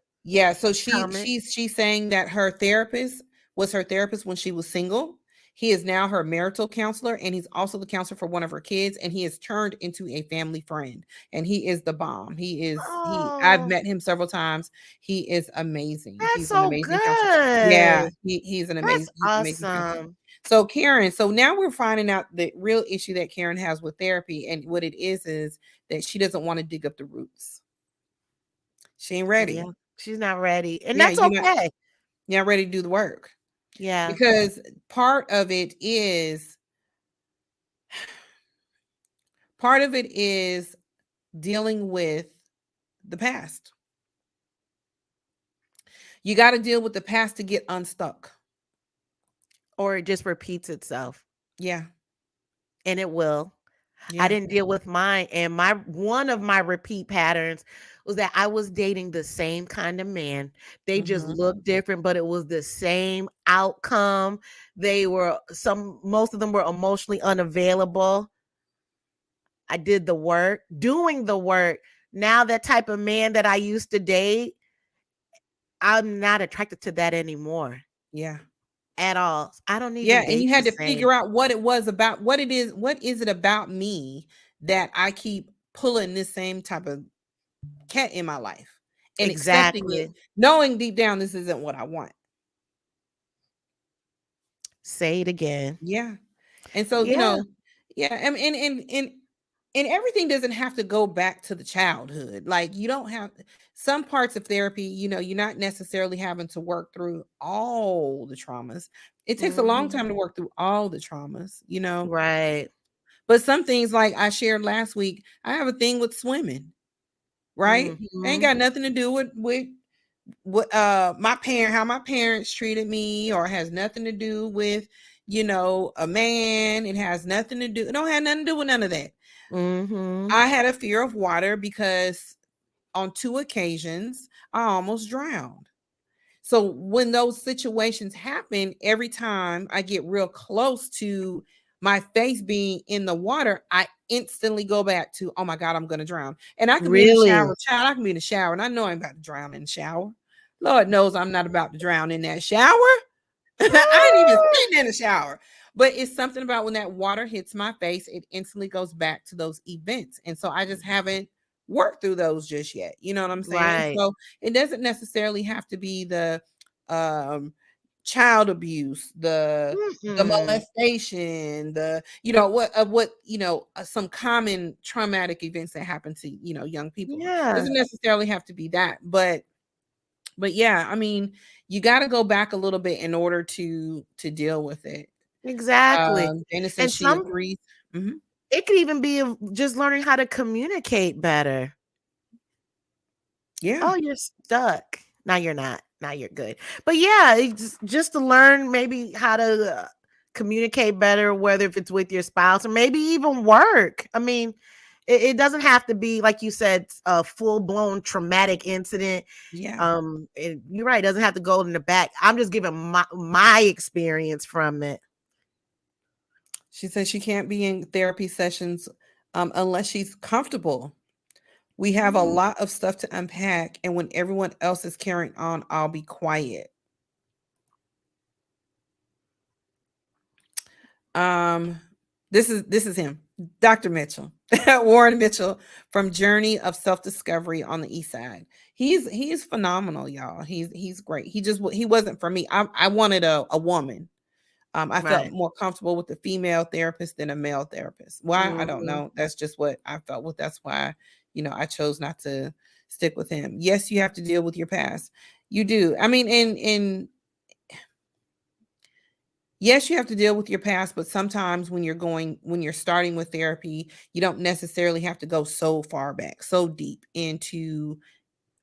so she's saying that her therapist was her therapist when she was single. He is now her marital counselor, and he's also the counselor for one of her kids, and he has turned into a family friend, and he is the bomb. I've Oh, met him several times. He is amazing. that's He's an so amazing counselor. Yeah, good. he's That's he's an amazing counselor. awesome. So Karen, so now we're finding out the real issue that Karen has with therapy, and what it is that she doesn't want to dig up the roots. She ain't Yeah, ready. she's not ready, and Yeah, that's you're okay. not ready to do the work, Yeah. because part of it is dealing with the past. You got to deal with the past to get unstuck. Or it just repeats itself, Yeah. and it will. I Yeah. didn't deal with mine, and my one of my repeat patterns was that I was dating the same kind of man. They just Mm-hmm. looked different, but it was the same outcome. Most of them were emotionally unavailable. I did the work, doing the work. Now that type of man that I used to date, I'm not attracted to that anymore Yeah. at all. I don't Yeah. even And date you the had to same. figure out what it was about, what it is. What is it about me that I keep pulling this same type of cat in my life, and accepting it, Exactly. knowing deep down this isn't what I want. Say it again. Yeah. And so, Yeah. yeah, and everything doesn't have to go back to the childhood. Like, you don't have some parts of therapy, you're not necessarily having to work through all the traumas. It takes a long Mhm. time to work through all the traumas. Right. But some things, like I shared last week, I have a thing with swimming, right? Ain't Mhm. got nothing to do with what how my parents treated me, or has nothing to do with a man. It has nothing to do, it don't have nothing to do with none of that. Mhm. I had a fear of water because on 2 occasions I almost drowned. So when those situations happen, every time I get real close to my face being in the water, I instantly go back to, oh my God, I'm going to drown. And I could be in the Really? shower, child. I can be in the shower, and I know I'm about to drown in the shower. Lord knows I'm not about to drown in that shower. I ain't even sitting in the shower. But it's something about when that water hits my face, it instantly goes back to those events. And so I just haven't worked through those just yet. You know what I'm saying? Right. So it doesn't necessarily have to be the um child abuse, the Mm-mm. molestation, the some common traumatic events that happen to young people. Yeah. Doesn't necessarily have to be that, but yeah, I mean, you got to go back a little bit in order to deal with it. Exactly. Dana says And she some agrees. Hmm. it could even be of just learning how to communicate better. Yeah, Oh, you're stuck. Now you're not. Now you're good. But yeah, it's just to learn maybe how to communicate better, whether if it's with your spouse or maybe even work. I mean, it doesn't have to be like you said, a full blown traumatic incident. yeah. You're right. It doesn't have to go in the back. I'm just giving my experience from it. She says she can't be in therapy sessions unless she's comfortable. We have a Mm. lot of stuff to unpack, and when everyone else is carrying on, I'll be quiet. Um, this is him, Dr. Mitchell, Warren Mitchell, from Journey of Self Discovery on the East Side. He's phenomenal, y'all. He's great. He wasn't for me. I wanted a woman. I felt Right. more comfortable with a female therapist than a male therapist. Why? I don't Mhm. know. That's just what I felt with. That's why, I chose not to stick with him. Yes, you have to deal with your past. You do. I mean, and yes, you have to deal with your past, but sometimes when you're starting with therapy, you don't necessarily have to go so far back, so deep into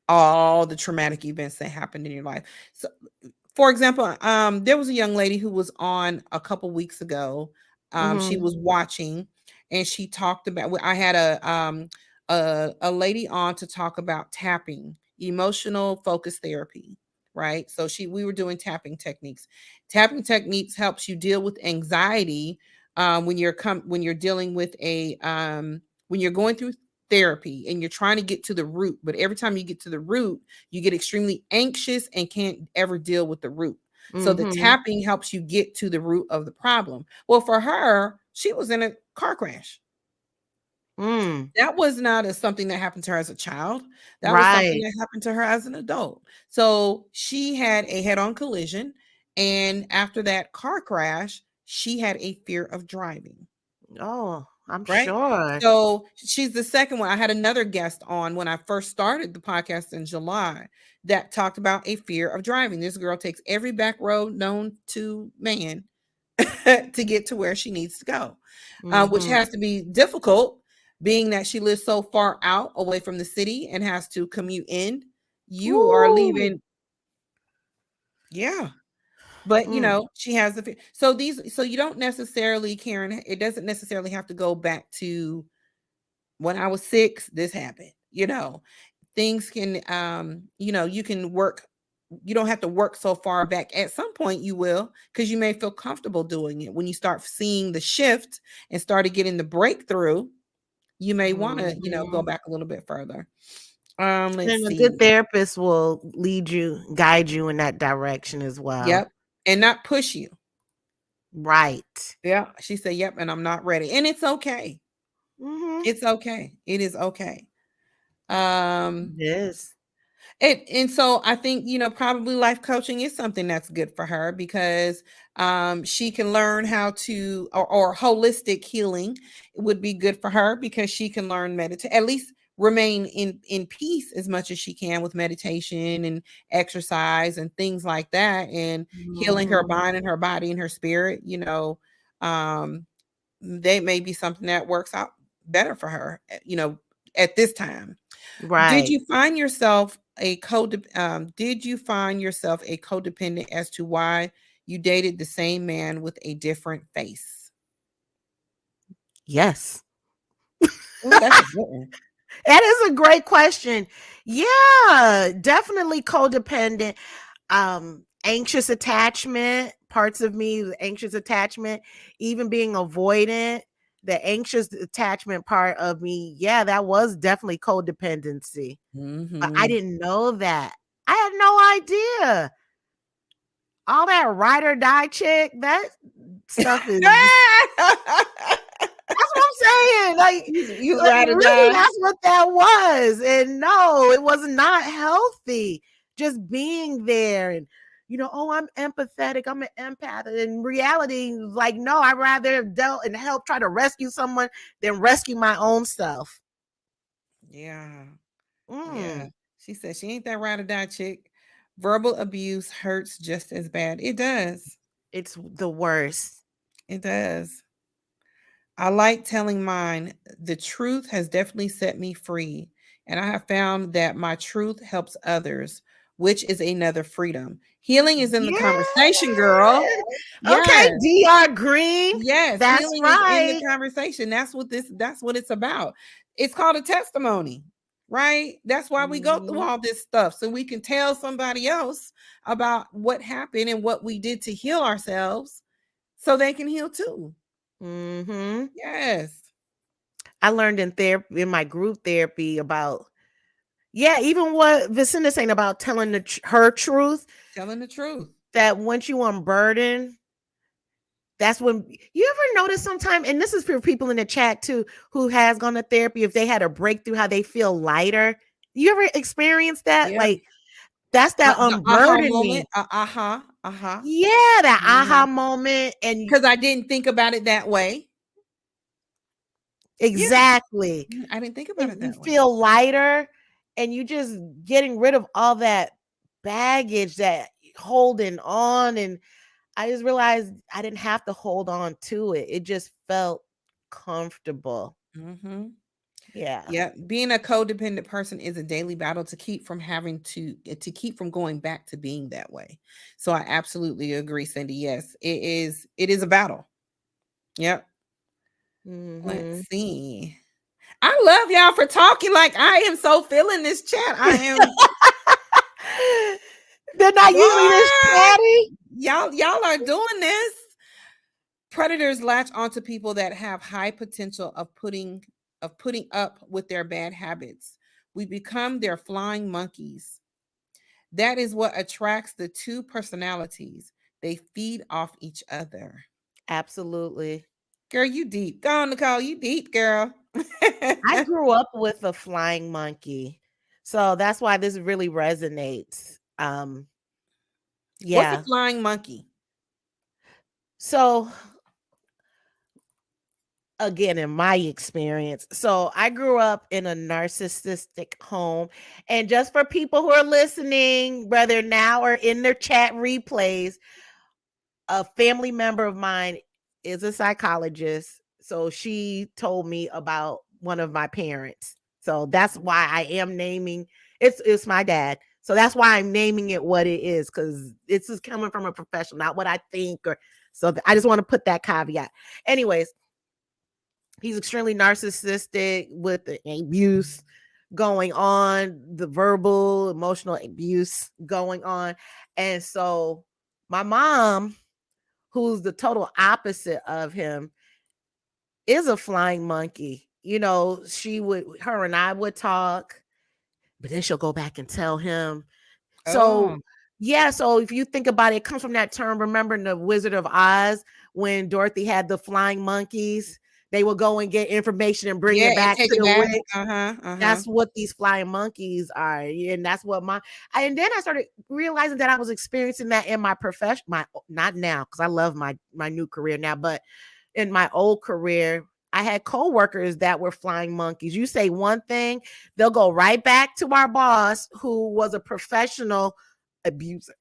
all the traumatic events that happened in your life. So, for example, there was a young lady who was on a couple weeks ago. She Mhm. was watching, and she talked about. I had a lady on to talk about tapping, emotional focus therapy, right? So we were doing tapping techniques. Tapping techniques helps you deal with anxiety when you're dealing with when you're going through therapy and you're trying to get to the root, but every time you get to the root, you get extremely anxious and can't ever deal with the root. So the tapping helps you get to the root of the problem. Well, for her, she was in a car crash. That was not something that happened to her as a child. That was something that happened to her as an adult. So she had a head-on collision, and after that car crash, she had a fear of driving. Oh, I'm sure. So she's the second one. I had another guest on when I first started the podcast in July that talked about a fear of driving. This girl takes every back road known to man to get to where she needs to go, which has to be difficult, being that she lives so far out away from the city and has to commute in. You are leaving. Yeah. But she has the so you don't necessarily, Karen, it doesn't necessarily have to go back to when I was 6, this happened. Things can you can work. You don't have to work so far back. At some point you will, because you may feel comfortable doing it. When you start seeing the shift and started getting the breakthrough, you may want to, go back a little bit further. Let's see. A good therapist will guide you in that direction as well. Yep. And not push you. Right. Yeah. She said, yep. And I'm not ready. And it's okay. It's okay. It is okay. Yes. And so I think, probably life coaching is something that's good for her, because she can learn how to, or holistic healing would be good for her, because she can learn at least remain in peace as much as she can with meditation and exercise and things like that, and healing her mind and her body and her spirit. They may be something that works out better for her, at this time. Right. Did you find yourself a codependent as to why you dated the same man with a different face? Yes. Ooh, that's a good one. That is a great question. Yeah, definitely codependent. Anxious attachment, parts of me, anxious attachment, even being avoidant, the anxious attachment part of me. Yeah, that was definitely codependency. But I didn't know that. I had no idea. All that ride or die chick, that stuff is that's what I'm saying. Like, you like really, that's what that was. And no, it was not healthy. Just being there and, oh, I'm empathetic. I'm an empath. And in reality, like, no, I'd rather have dealt and help try to rescue someone than rescue my own self. Yeah. Yeah. She said she ain't that ride or die chick. Verbal abuse hurts just as bad. It does. It's the worst. It does. I like telling mine. The truth has definitely set me free, and I have found that my truth helps others, which is another freedom. Healing is in the conversation, girl. Okay, DR Green. Yes, that's healing right. is in the conversation. That's what it's about. It's called a testimony, right? That's why we go through all this stuff, so we can tell somebody else about what happened and what we did to heal ourselves, so they can heal too. Yes. I learned in my group therapy about, even what Vicinda's saying about telling her truth. Telling the truth. That once you unburden, that's when you ever notice sometime, and this is for people in the chat too, who has gone to therapy, if they had a breakthrough, how they feel lighter. You ever experienced that? Yeah. Like, that's that unburdening. Yeah, that aha moment. And because I didn't think about it that way. Exactly. Yeah. I didn't think about it that way. You feel lighter, and you just getting rid of all that baggage that holding on. And I just realized I didn't have to hold on to it. It just felt comfortable. Yeah. Being a codependent person is a daily battle to keep from going back to being that way. So I absolutely agree, Cindy. Yes, it is a battle. Yep. Let's see. I love y'all for talking. Like, I am so feeling this chat. I am. They're not usually this chatty. Y'all are doing this. Predators latch onto people that have high potential of putting up with their bad habits. We become their flying monkeys. That is what attracts the two personalities. They feed off each other. Absolutely. Girl, you deep. Go on, Nicole. You deep, girl. I grew up with a flying monkey. So that's why this really resonates. What's a Yeah. flying monkey? So again, in my experience, so I grew up in a narcissistic home. And just for people who are listening, whether now or in their chat replays, a family member of mine is a psychologist. So she told me about one of my parents. So that's why I am naming it's my dad. So that's why I'm naming it what it is, because it's just coming from a professional, not what I think. Or so I just want to put that caveat. Anyways, he's extremely narcissistic with the abuse going on, the verbal, emotional abuse going on. And so my mom, who's the total opposite of him, is a flying monkey. You know, her and I would talk, but then she'll go back and tell him. So, yeah. So if you think about it, it comes from that term. Remember in the Wizard of Oz when Dorothy had the flying monkeys? They would go and get information and bring it back to the witch. That's what these flying monkeys are. And that's what and then I started realizing that I was experiencing that in my profession, not now, because I love my new career now, but in my old career, I had coworkers that were flying monkeys. You say one thing, they'll go right back to our boss, who was a professional abuser.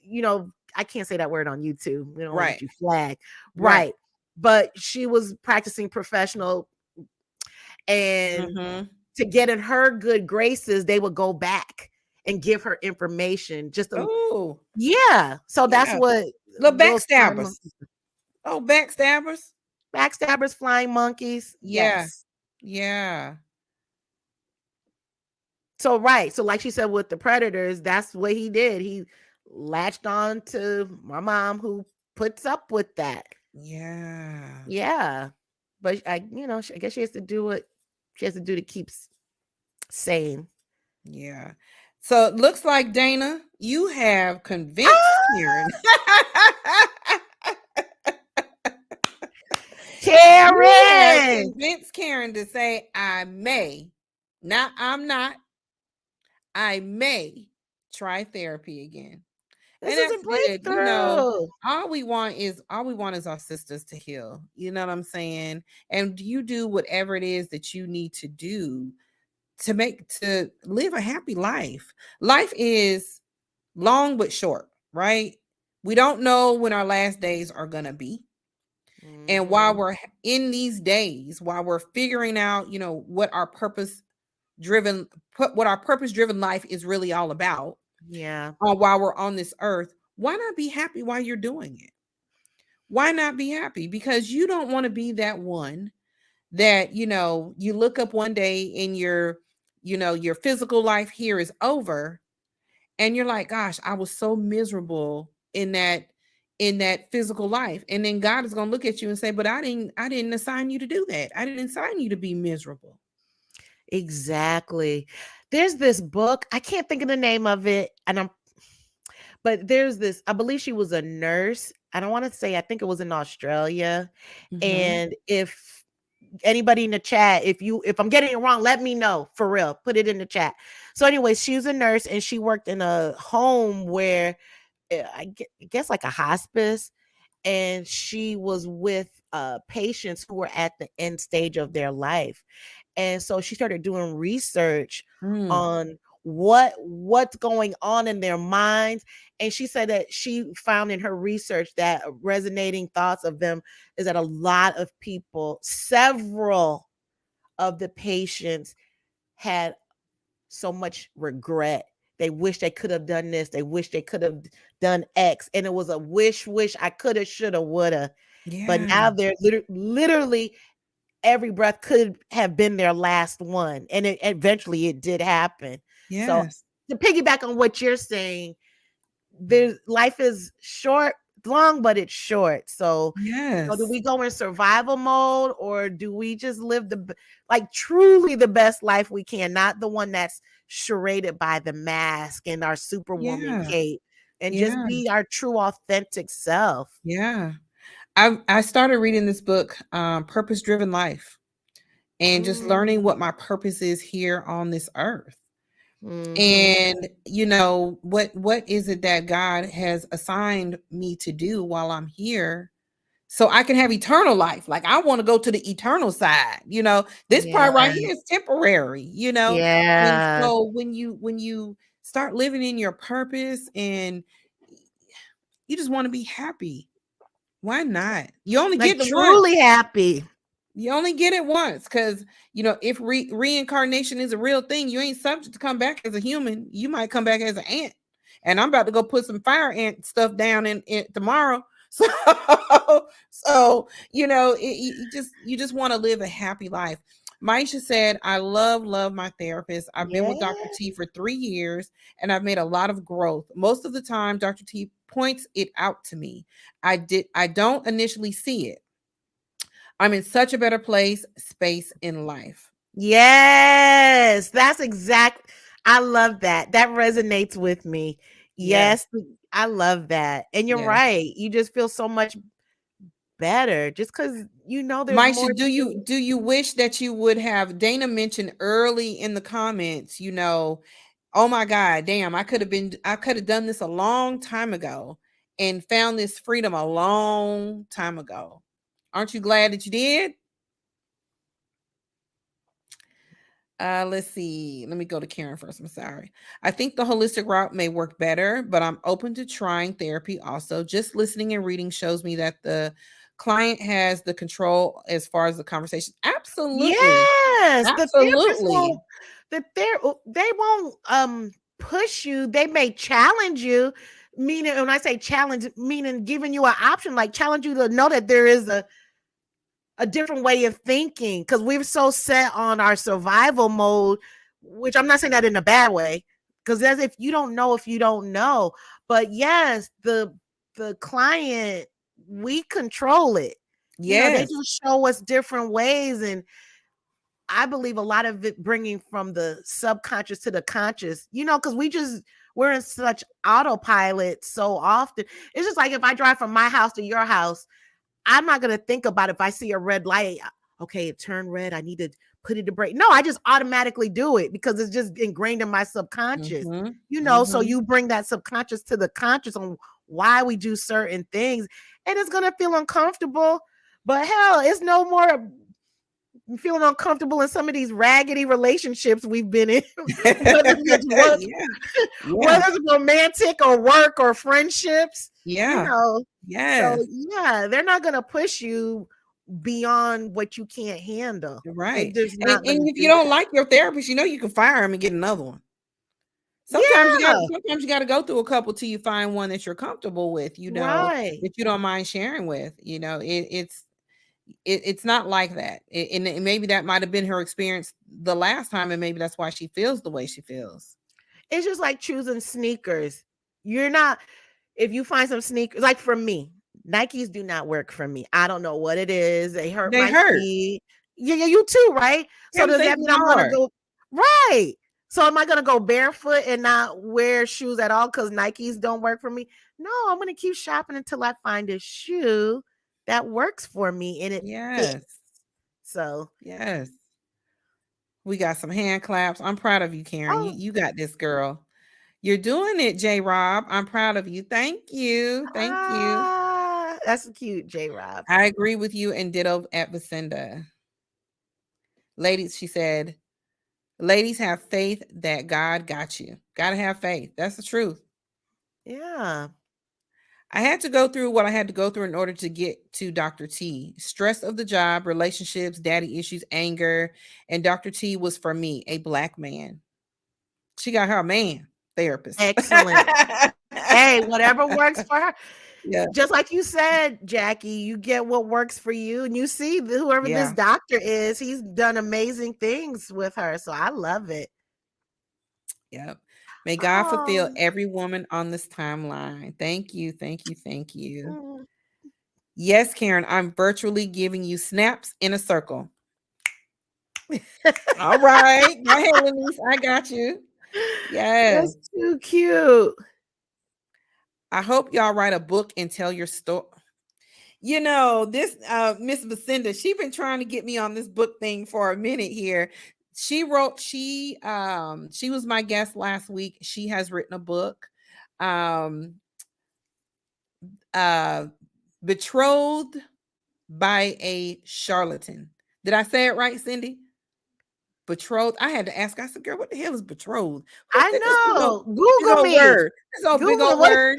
You know, I can't say that word on YouTube. We don't want to get you flagged. Right. But she was practicing professional, and to get in her good graces, they would go back and give her information. Yeah. So that's what little backstabbers. Oh, backstabbers, flying monkeys. Yes. Yeah. So right. So like she said with the predators, that's what he did. He latched on to my mom, who puts up with that. Yeah. But I guess she has to do what she has to do to keep sane. Yeah. So it looks like, Dana, you have convinced Karen. Karen! Convinced Karen to say, I may try therapy again. This is a breakthrough. You know, all we want is our sisters to heal. You know what I'm saying? And you do whatever it is that you need to do to live a happy life. Life is long but short, right? We don't know when our last days are gonna be. And while we're in these days, while we're figuring out, you know, what our purpose driven life is really all about. Yeah. While we're on this earth, why not be happy while you're doing it? Why not be happy? Because you don't want to be that one that, you know, you look up one day and your physical life here is over, and you're like, gosh, I was so miserable in that physical life. And then God is going to look at you and say, but I didn't assign you to do that. I didn't assign you to be miserable. Exactly. There's this book, I can't think of the name of it, but there's this, I believe she was a nurse. I don't want to say, I think it was in Australia. And if anybody in the chat, if I'm getting it wrong, let me know, for real, put it in the chat. So anyways, she was a nurse and she worked in a home where I guess like a hospice, and she was with patients who were at the end stage of their life. And so she started doing research on what's going on in their minds. And she said that she found in her research that resonating thoughts of them is that a lot of people, several of the patients, had so much regret. They wish they could have done this. They wish they could have done X. And it was a wish, I coulda, shoulda, woulda. Yeah. But now they're literally every breath could have been their last one. And eventually it did happen. Yes. So to piggyback on what you're saying, life is long, but it's short. So, do we go in survival mode, or do we just live truly the best life we can? Not the one that's charaded by the mask and our superwoman Yeah. cape and just Yeah. be our true authentic self. Yeah. I started reading this book, Purpose Driven Life, and just learning what my purpose is here on this earth. And what is it that God has assigned me to do while I'm here, so I can have eternal life. Like, I want to go to the eternal side. This part right here is temporary. And Yeah. so when you start living in your purpose and you just want to be happy, why not? You only Like get it once. truly happy. You only get it once, because if reincarnation is a real thing, you ain't subject to come back as a human. You might come back as an ant, and I'm about to go put some fire ant stuff down in tomorrow. So you just want to live a happy life. Maisha said, I love my therapist. I've been with Dr. T for 3 years, and I've made a lot of growth. Most of the time, Dr. T points it out to me. I don't initially see it. I'm in such a better space in life. Yes, that's exact. I love that. That resonates with me. Yes, I love that. And you're right. You just feel so much better just because there's more. Maisha, do you wish that you would have? Dana mentioned early in the comments, oh my God, damn, I could have done this a long time ago and found this freedom a long time ago. Aren't you glad that you did? Let's see. Let me go to Karen first. I'm sorry. I think the holistic route may work better, but I'm open to trying therapy also. Just listening and reading shows me that the client has the control as far as the conversation. Absolutely. Yes. Absolutely. They won't push you. They may challenge you. Meaning, when I say challenge, meaning giving you an option, like challenge you to know that there is a different way of thinking, because we're so set on our survival mode, which I'm not saying that in a bad way, because as if you don't know. But yes, the client, we control it. They just show us different ways. And I believe a lot of it bringing from the subconscious to the conscious, because we're in such autopilot so often. It's just like if I drive from my house to your house, I'm not going to think about if I see a red light. Okay, it turned red. I need to put it to brake. No, I just automatically do it because it's just ingrained in my subconscious. So you bring that subconscious to the conscious on why we do certain things, and it's going to feel uncomfortable. But hell, it's no more feeling uncomfortable in some of these raggedy relationships we've been in, whether it's romantic or work or friendships. So they're not going to push you beyond what you can't handle. Right. And if you don't like your therapist, you can fire him and get another one. Sometimes you got to go through a couple till you find one that you're comfortable with, that you don't mind sharing with. It's not like that. And maybe that might have been her experience the last time, and maybe that's why she feels the way she feels. It's just like choosing sneakers. If you find some sneakers, like for me, Nikes do not work for me. I don't know what it is. They hurt my feet. Yeah, you too, right? So does that mean I'm going to go? Right. So am I going to go barefoot and not wear shoes at all because Nikes don't work for me? No, I'm going to keep shopping until I find a shoe that works for me and it fits. So we got some hand claps. I'm proud of you, Karen. You got this, girl. You're doing it, J. Rob. I'm proud of you. Thank you. That's cute, J. Rob. I agree with you, and ditto at Vicinda. Ladies, she said, ladies, have faith that God got you. Gotta have faith. That's the truth. Yeah. I had to go through what I had to go through in order to get to Dr. T. Stress of the job, relationships, daddy issues, anger. And Dr. T was for me, a Black man. She got her a man therapist. Excellent. Hey, whatever works for her. Yeah. Just like you said, Jackie, you get what works for you. And you see whoever this doctor is, he's done amazing things with her. So I love it. Yep. May God fulfill every woman on this timeline. Thank you. Thank you. Thank you. Yes, Karen, I'm virtually giving you snaps in a circle. All right. Go ahead, Lenise. I got you. Yes. That's too cute. I hope y'all write a book and tell your story. You know, this Miss Lucinda, she been trying to get me on this book thing for a minute here. She was my guest last week. She has written a book. Uh Betrothed by a Charlatan. Did I say it right, Cindy? Betrothed. I had to ask. I said, "Girl, what the hell is betrothed? Who I said this know. big Google old me. word? This old big Google old what? word."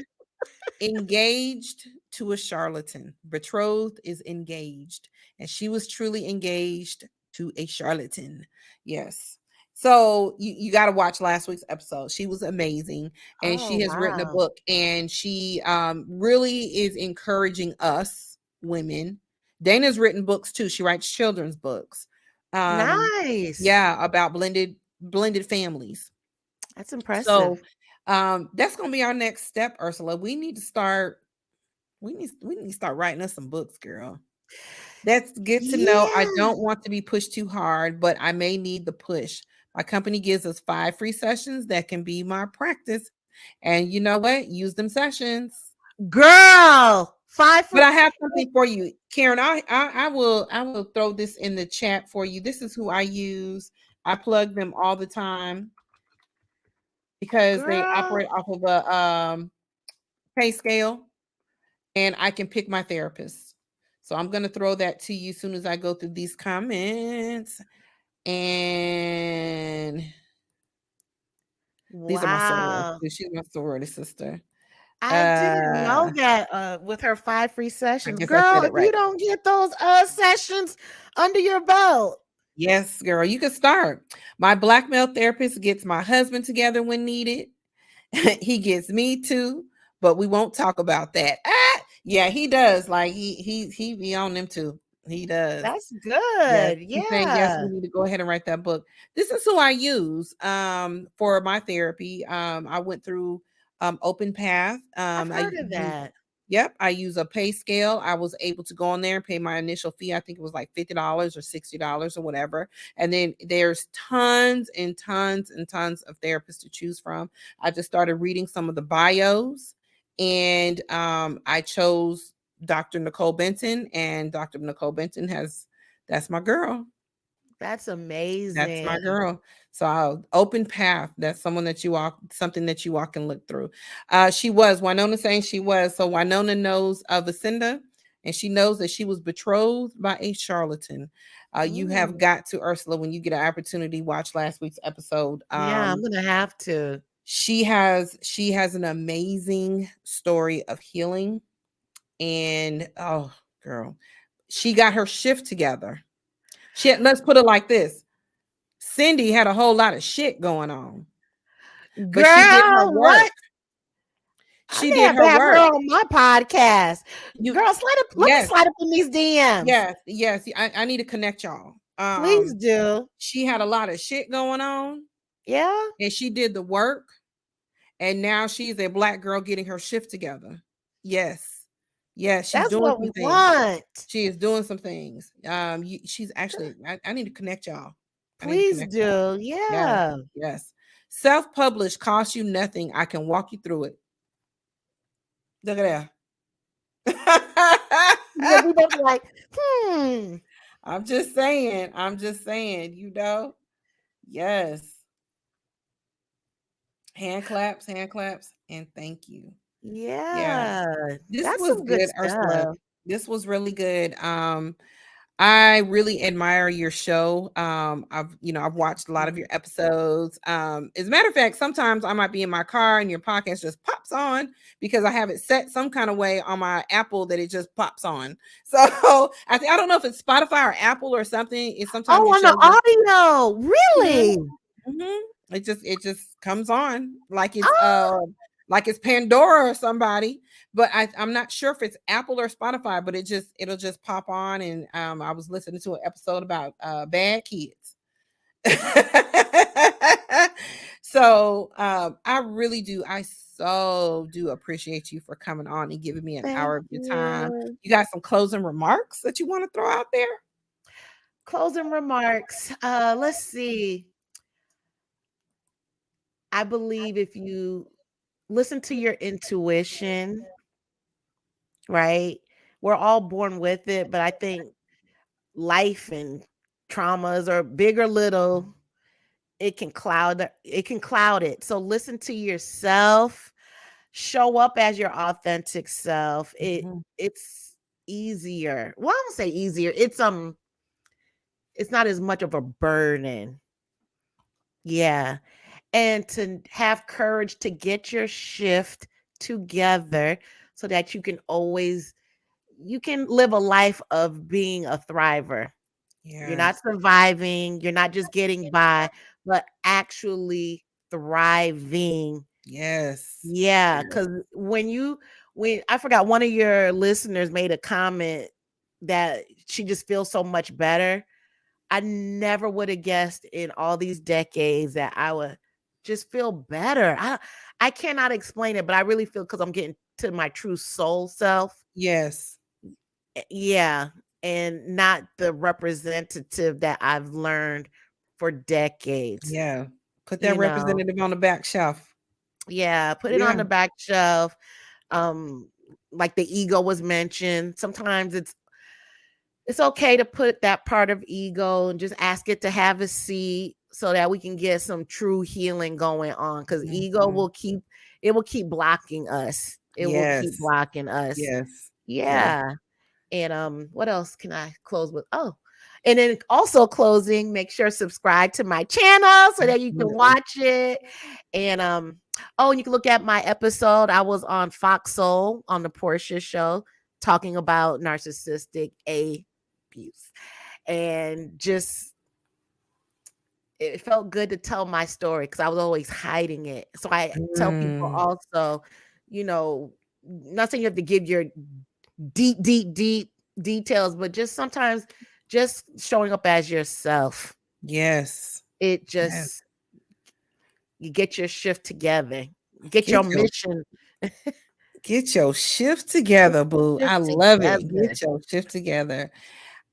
Engaged to a charlatan. Betrothed is engaged, and she was truly engaged to a charlatan. Yes. So you got to watch last week's episode. She was amazing, and Oh, she has written a wow. book, and she really is encouraging us women. Dana's written books too. She writes children's books. Nice. Yeah, about blended families. That's impressive. So that's gonna be our next step, Ursula. We need to start writing us some books, girl. That's good to know. I Yeah. don't want to be pushed too hard, but I may need the push. My company gives us 5 free sessions that can be my practice. And you know what? Use them sessions. Girl. 5 But for I have something for you, Karen. I will throw this in the chat for you. This is who I use. I plug them all the time because they girl. operate off of a pay scale, and I can pick my therapist. So I'm going to throw that to you as soon as I go through these comments. And these are my sorors. Wow. She's my sorority sister. I didn't know I that with her 5 free sessions. guess I Girl, said it if you right. don't get those sessions under your belt. Yes, girl, you can start. My black male therapist gets my husband together when needed. He gets me too, but we won't talk about that. Yeah, he does. Like he be on them too. He does. That's Yes. good. He's saying yes, Yeah. we need to go ahead and write that book. This is who I use for my therapy. I went through Open Path. I've I heard of use that. Yep, I use a pay scale. I was able to go on there and pay my initial fee. I think it was like $50 or $60 or whatever. And then there's tons and tons and tons of therapists to choose from. I just started reading some of the bios, and I chose Dr. Nicole Benton, and Dr. Nicole Benton that's my girl. That's That's my amazing. girl. So Open Path. That's someone that you all something that you all can look through. She was Winona saying she was. So Winona knows Vacinda, and she knows that she was betrothed by a charlatan. You have got to, Ursula, when you get an opportunity, watch last week's episode. Yeah, I'm gonna have to. She has an amazing story of healing, and oh girl, she got her shift together. Let's put it like this. Cindy had a whole lot of shit going on, but she did her Girl, work. what? I She may did have to her have her work. on my podcast. You Girl, let me Yes, slide up in these DMs. yes. I need to connect y'all. Please do. She had a lot of shit going on, Yeah. and she did the work, and now she's a black girl getting her shift together. Yes, yes, she's That's doing what some we things. want. She is doing some things. She's actually. I need to connect y'all. I need to Please connect y'all. do. Yes, Yeah. yes. Self-published costs you nothing. I can walk you through it. Look at Yeah, that. we both like, hmm. I'm just saying. Yes. Hand claps, and thank you. Yes. Yeah. This That's was some good good, Ursula. stuff. This was really good. I really admire your show. I've watched a lot of your episodes. As a matter of fact, sometimes I might be in my car and your podcast just pops on because I have it set some kind of way on my Apple that it just pops on. So I don't know if it's Spotify or Apple or something. It's sometimes Oh, your on the show just audio. Mhm, Really? mhm. It just comes on Oh, like it's Pandora or somebody, but I'm not sure if it's Apple or Spotify, but it'll just pop on. And I was listening to an episode about bad kids. So I so do appreciate you for coming on and giving me an thank hour of your time. you. You got some closing remarks that you want to throw out there? Closing remarks. Let's see. I believe if you listen to your intuition, right? We're all born with it, but I think life and traumas or big or little, it can cloud it. So listen to yourself, show up as your authentic self. It's easier. Well, I don't say easier. It's not as much of a burden. Yeah. And to have courage to get your shift together so that you can live a life of being a thriver. You're not surviving, you're not just getting by, but actually thriving. Yes. Yeah, because when I forgot, one of your listeners made a comment that she just feels so much better. I never would have guessed in all these decades that I would just feel better. I cannot explain it, but I really feel because I'm getting to my true soul self. Yes. Yeah, and not the representative that I've learned for decades. Yeah. Put that You know, representative on the back shelf. yeah, put it Yeah. on the back shelf. Um, like the ego was mentioned. Sometimes it's okay to put that part of ego and just ask it to have a seat so that we can get some true healing going on, because ego Mhm. will keep blocking us. It will keep Yes. blocking us. Yes. Yes. Yeah. And what else can I close with? Oh, and then also closing, make sure subscribe to my channel so that you can Absolutely. watch it. And oh, and you can look at my episode. I was on Fox Soul on the Portia show talking about narcissistic abuse. And just it felt good to tell my story because I was always hiding it. So I tell people Mm. also, you know, not saying you have to give your deep details, but just sometimes just showing up as yourself. Yes. It Yes. just you get your shift together, get your Get your mission get your shift together, boo. I shift love it. together. Get your shift together.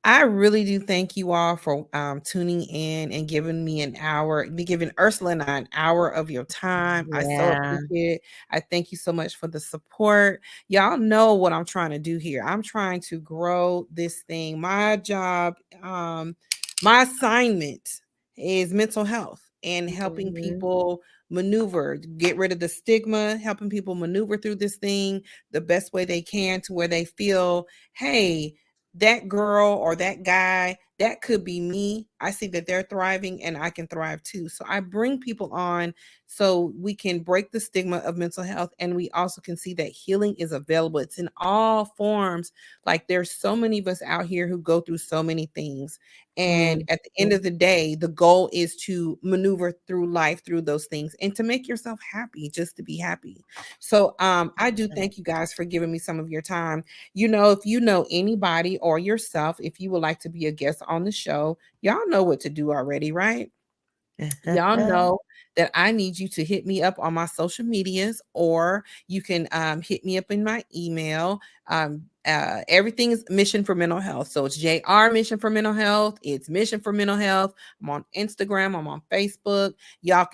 I really do thank you all for tuning in and giving me an hour, giving Ursula and I an hour of your time. I so Yeah. appreciate it. I thank you so much for the support. Y'all know what I'm trying to do here. I'm trying to grow this thing. My job, my assignment is mental health and helping Mhm. people maneuver, get rid of the stigma, helping people maneuver through this thing the best way they can to where they feel, hey, that girl or that guy, that could be me. I see that they're thriving and I can thrive too. So I bring people on so we can break the stigma of mental health, and we also can see that healing is available. It's in all forms. Like there's so many of us out here who go through so many things. And Mm. at the end of the day, the goal is to maneuver through life through those things and to make yourself happy, just to be happy. So I do thank you guys for giving me some of your time. You know, if you know anybody or yourself, if you would like to be a guest on the show, y'all know what to do already, right? Y'all know that I need you to hit me up on my social medias, or you can hit me up in my email. Everything is Mission for Mental Health. So it's JR Mission for Mental Health. It's Mission for Mental Health. I'm on Instagram. I'm on Facebook. Y'all,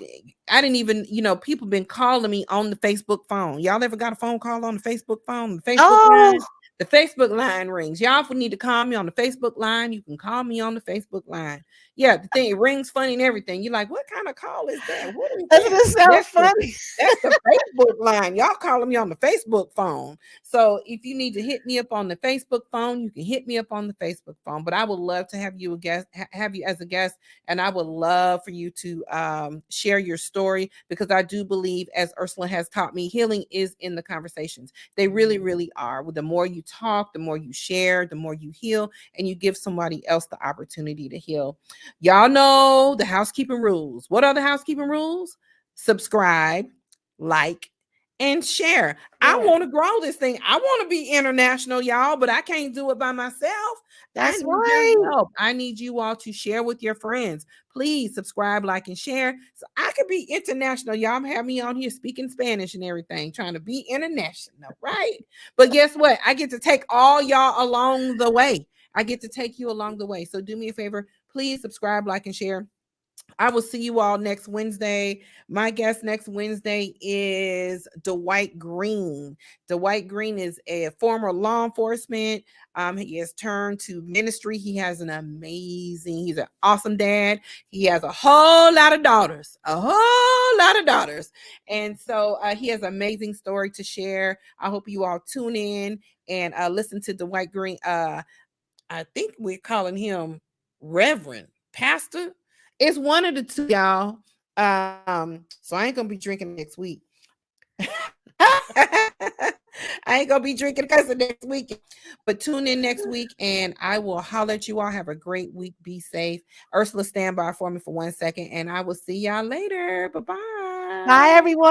I didn't even, people been calling me on the Facebook phone. Y'all ever got a phone call on the Facebook phone? The Facebook line? Oh, The Facebook line rings. Y'all need to call me on the Facebook line. You can call me on the Facebook line. Yeah, the thing, it rings funny and everything. You're like, what kind of call is that? What is doesn't that? it sound That's the funny? that's the Facebook line. Y'all calling me on the Facebook phone. So if you need to hit me up on the Facebook phone, you can hit me up on the Facebook phone. But I would love to have you a guest, have you as a guest, and I would love for you to share your story, because I do believe, as Ursula has taught me, healing is in the conversations. They really, really are. The more you talk, the more you share, the more you heal, and you give somebody else the opportunity to heal. Y'all know the housekeeping rules. What are the housekeeping rules? Subscribe, like, and share. I Yeah, want to grow this thing. I want to be international, y'all, but I can't do it by myself. I that's need your right. help. I need you all to share with your friends. Please subscribe, like, and share so I can be international. Y'all have me on here speaking Spanish and everything, trying to be international, right? But guess what? I get to take all y'all along the way. I get to take you along the way. So do me a favor. Please subscribe, like, and share. I will see you all next Wednesday. My guest next Wednesday is Dwight Green. Dwight Green is a former law enforcement. He has turned to ministry. He's an awesome dad. He has a whole lot of daughters, And so he has an amazing story to share. I hope you all tune in and listen to Dwight Green. I think we're calling him Reverend Pastor. It's one of the two, y'all. So I ain't gonna be drinking next week. I ain't gonna be drinking cussing next week. But tune in next week and I will holler at you all. Have a great week. Be safe. Ursula, stand by for me for 1 second, and I will see y'all later. Bye-bye. Bye, everyone.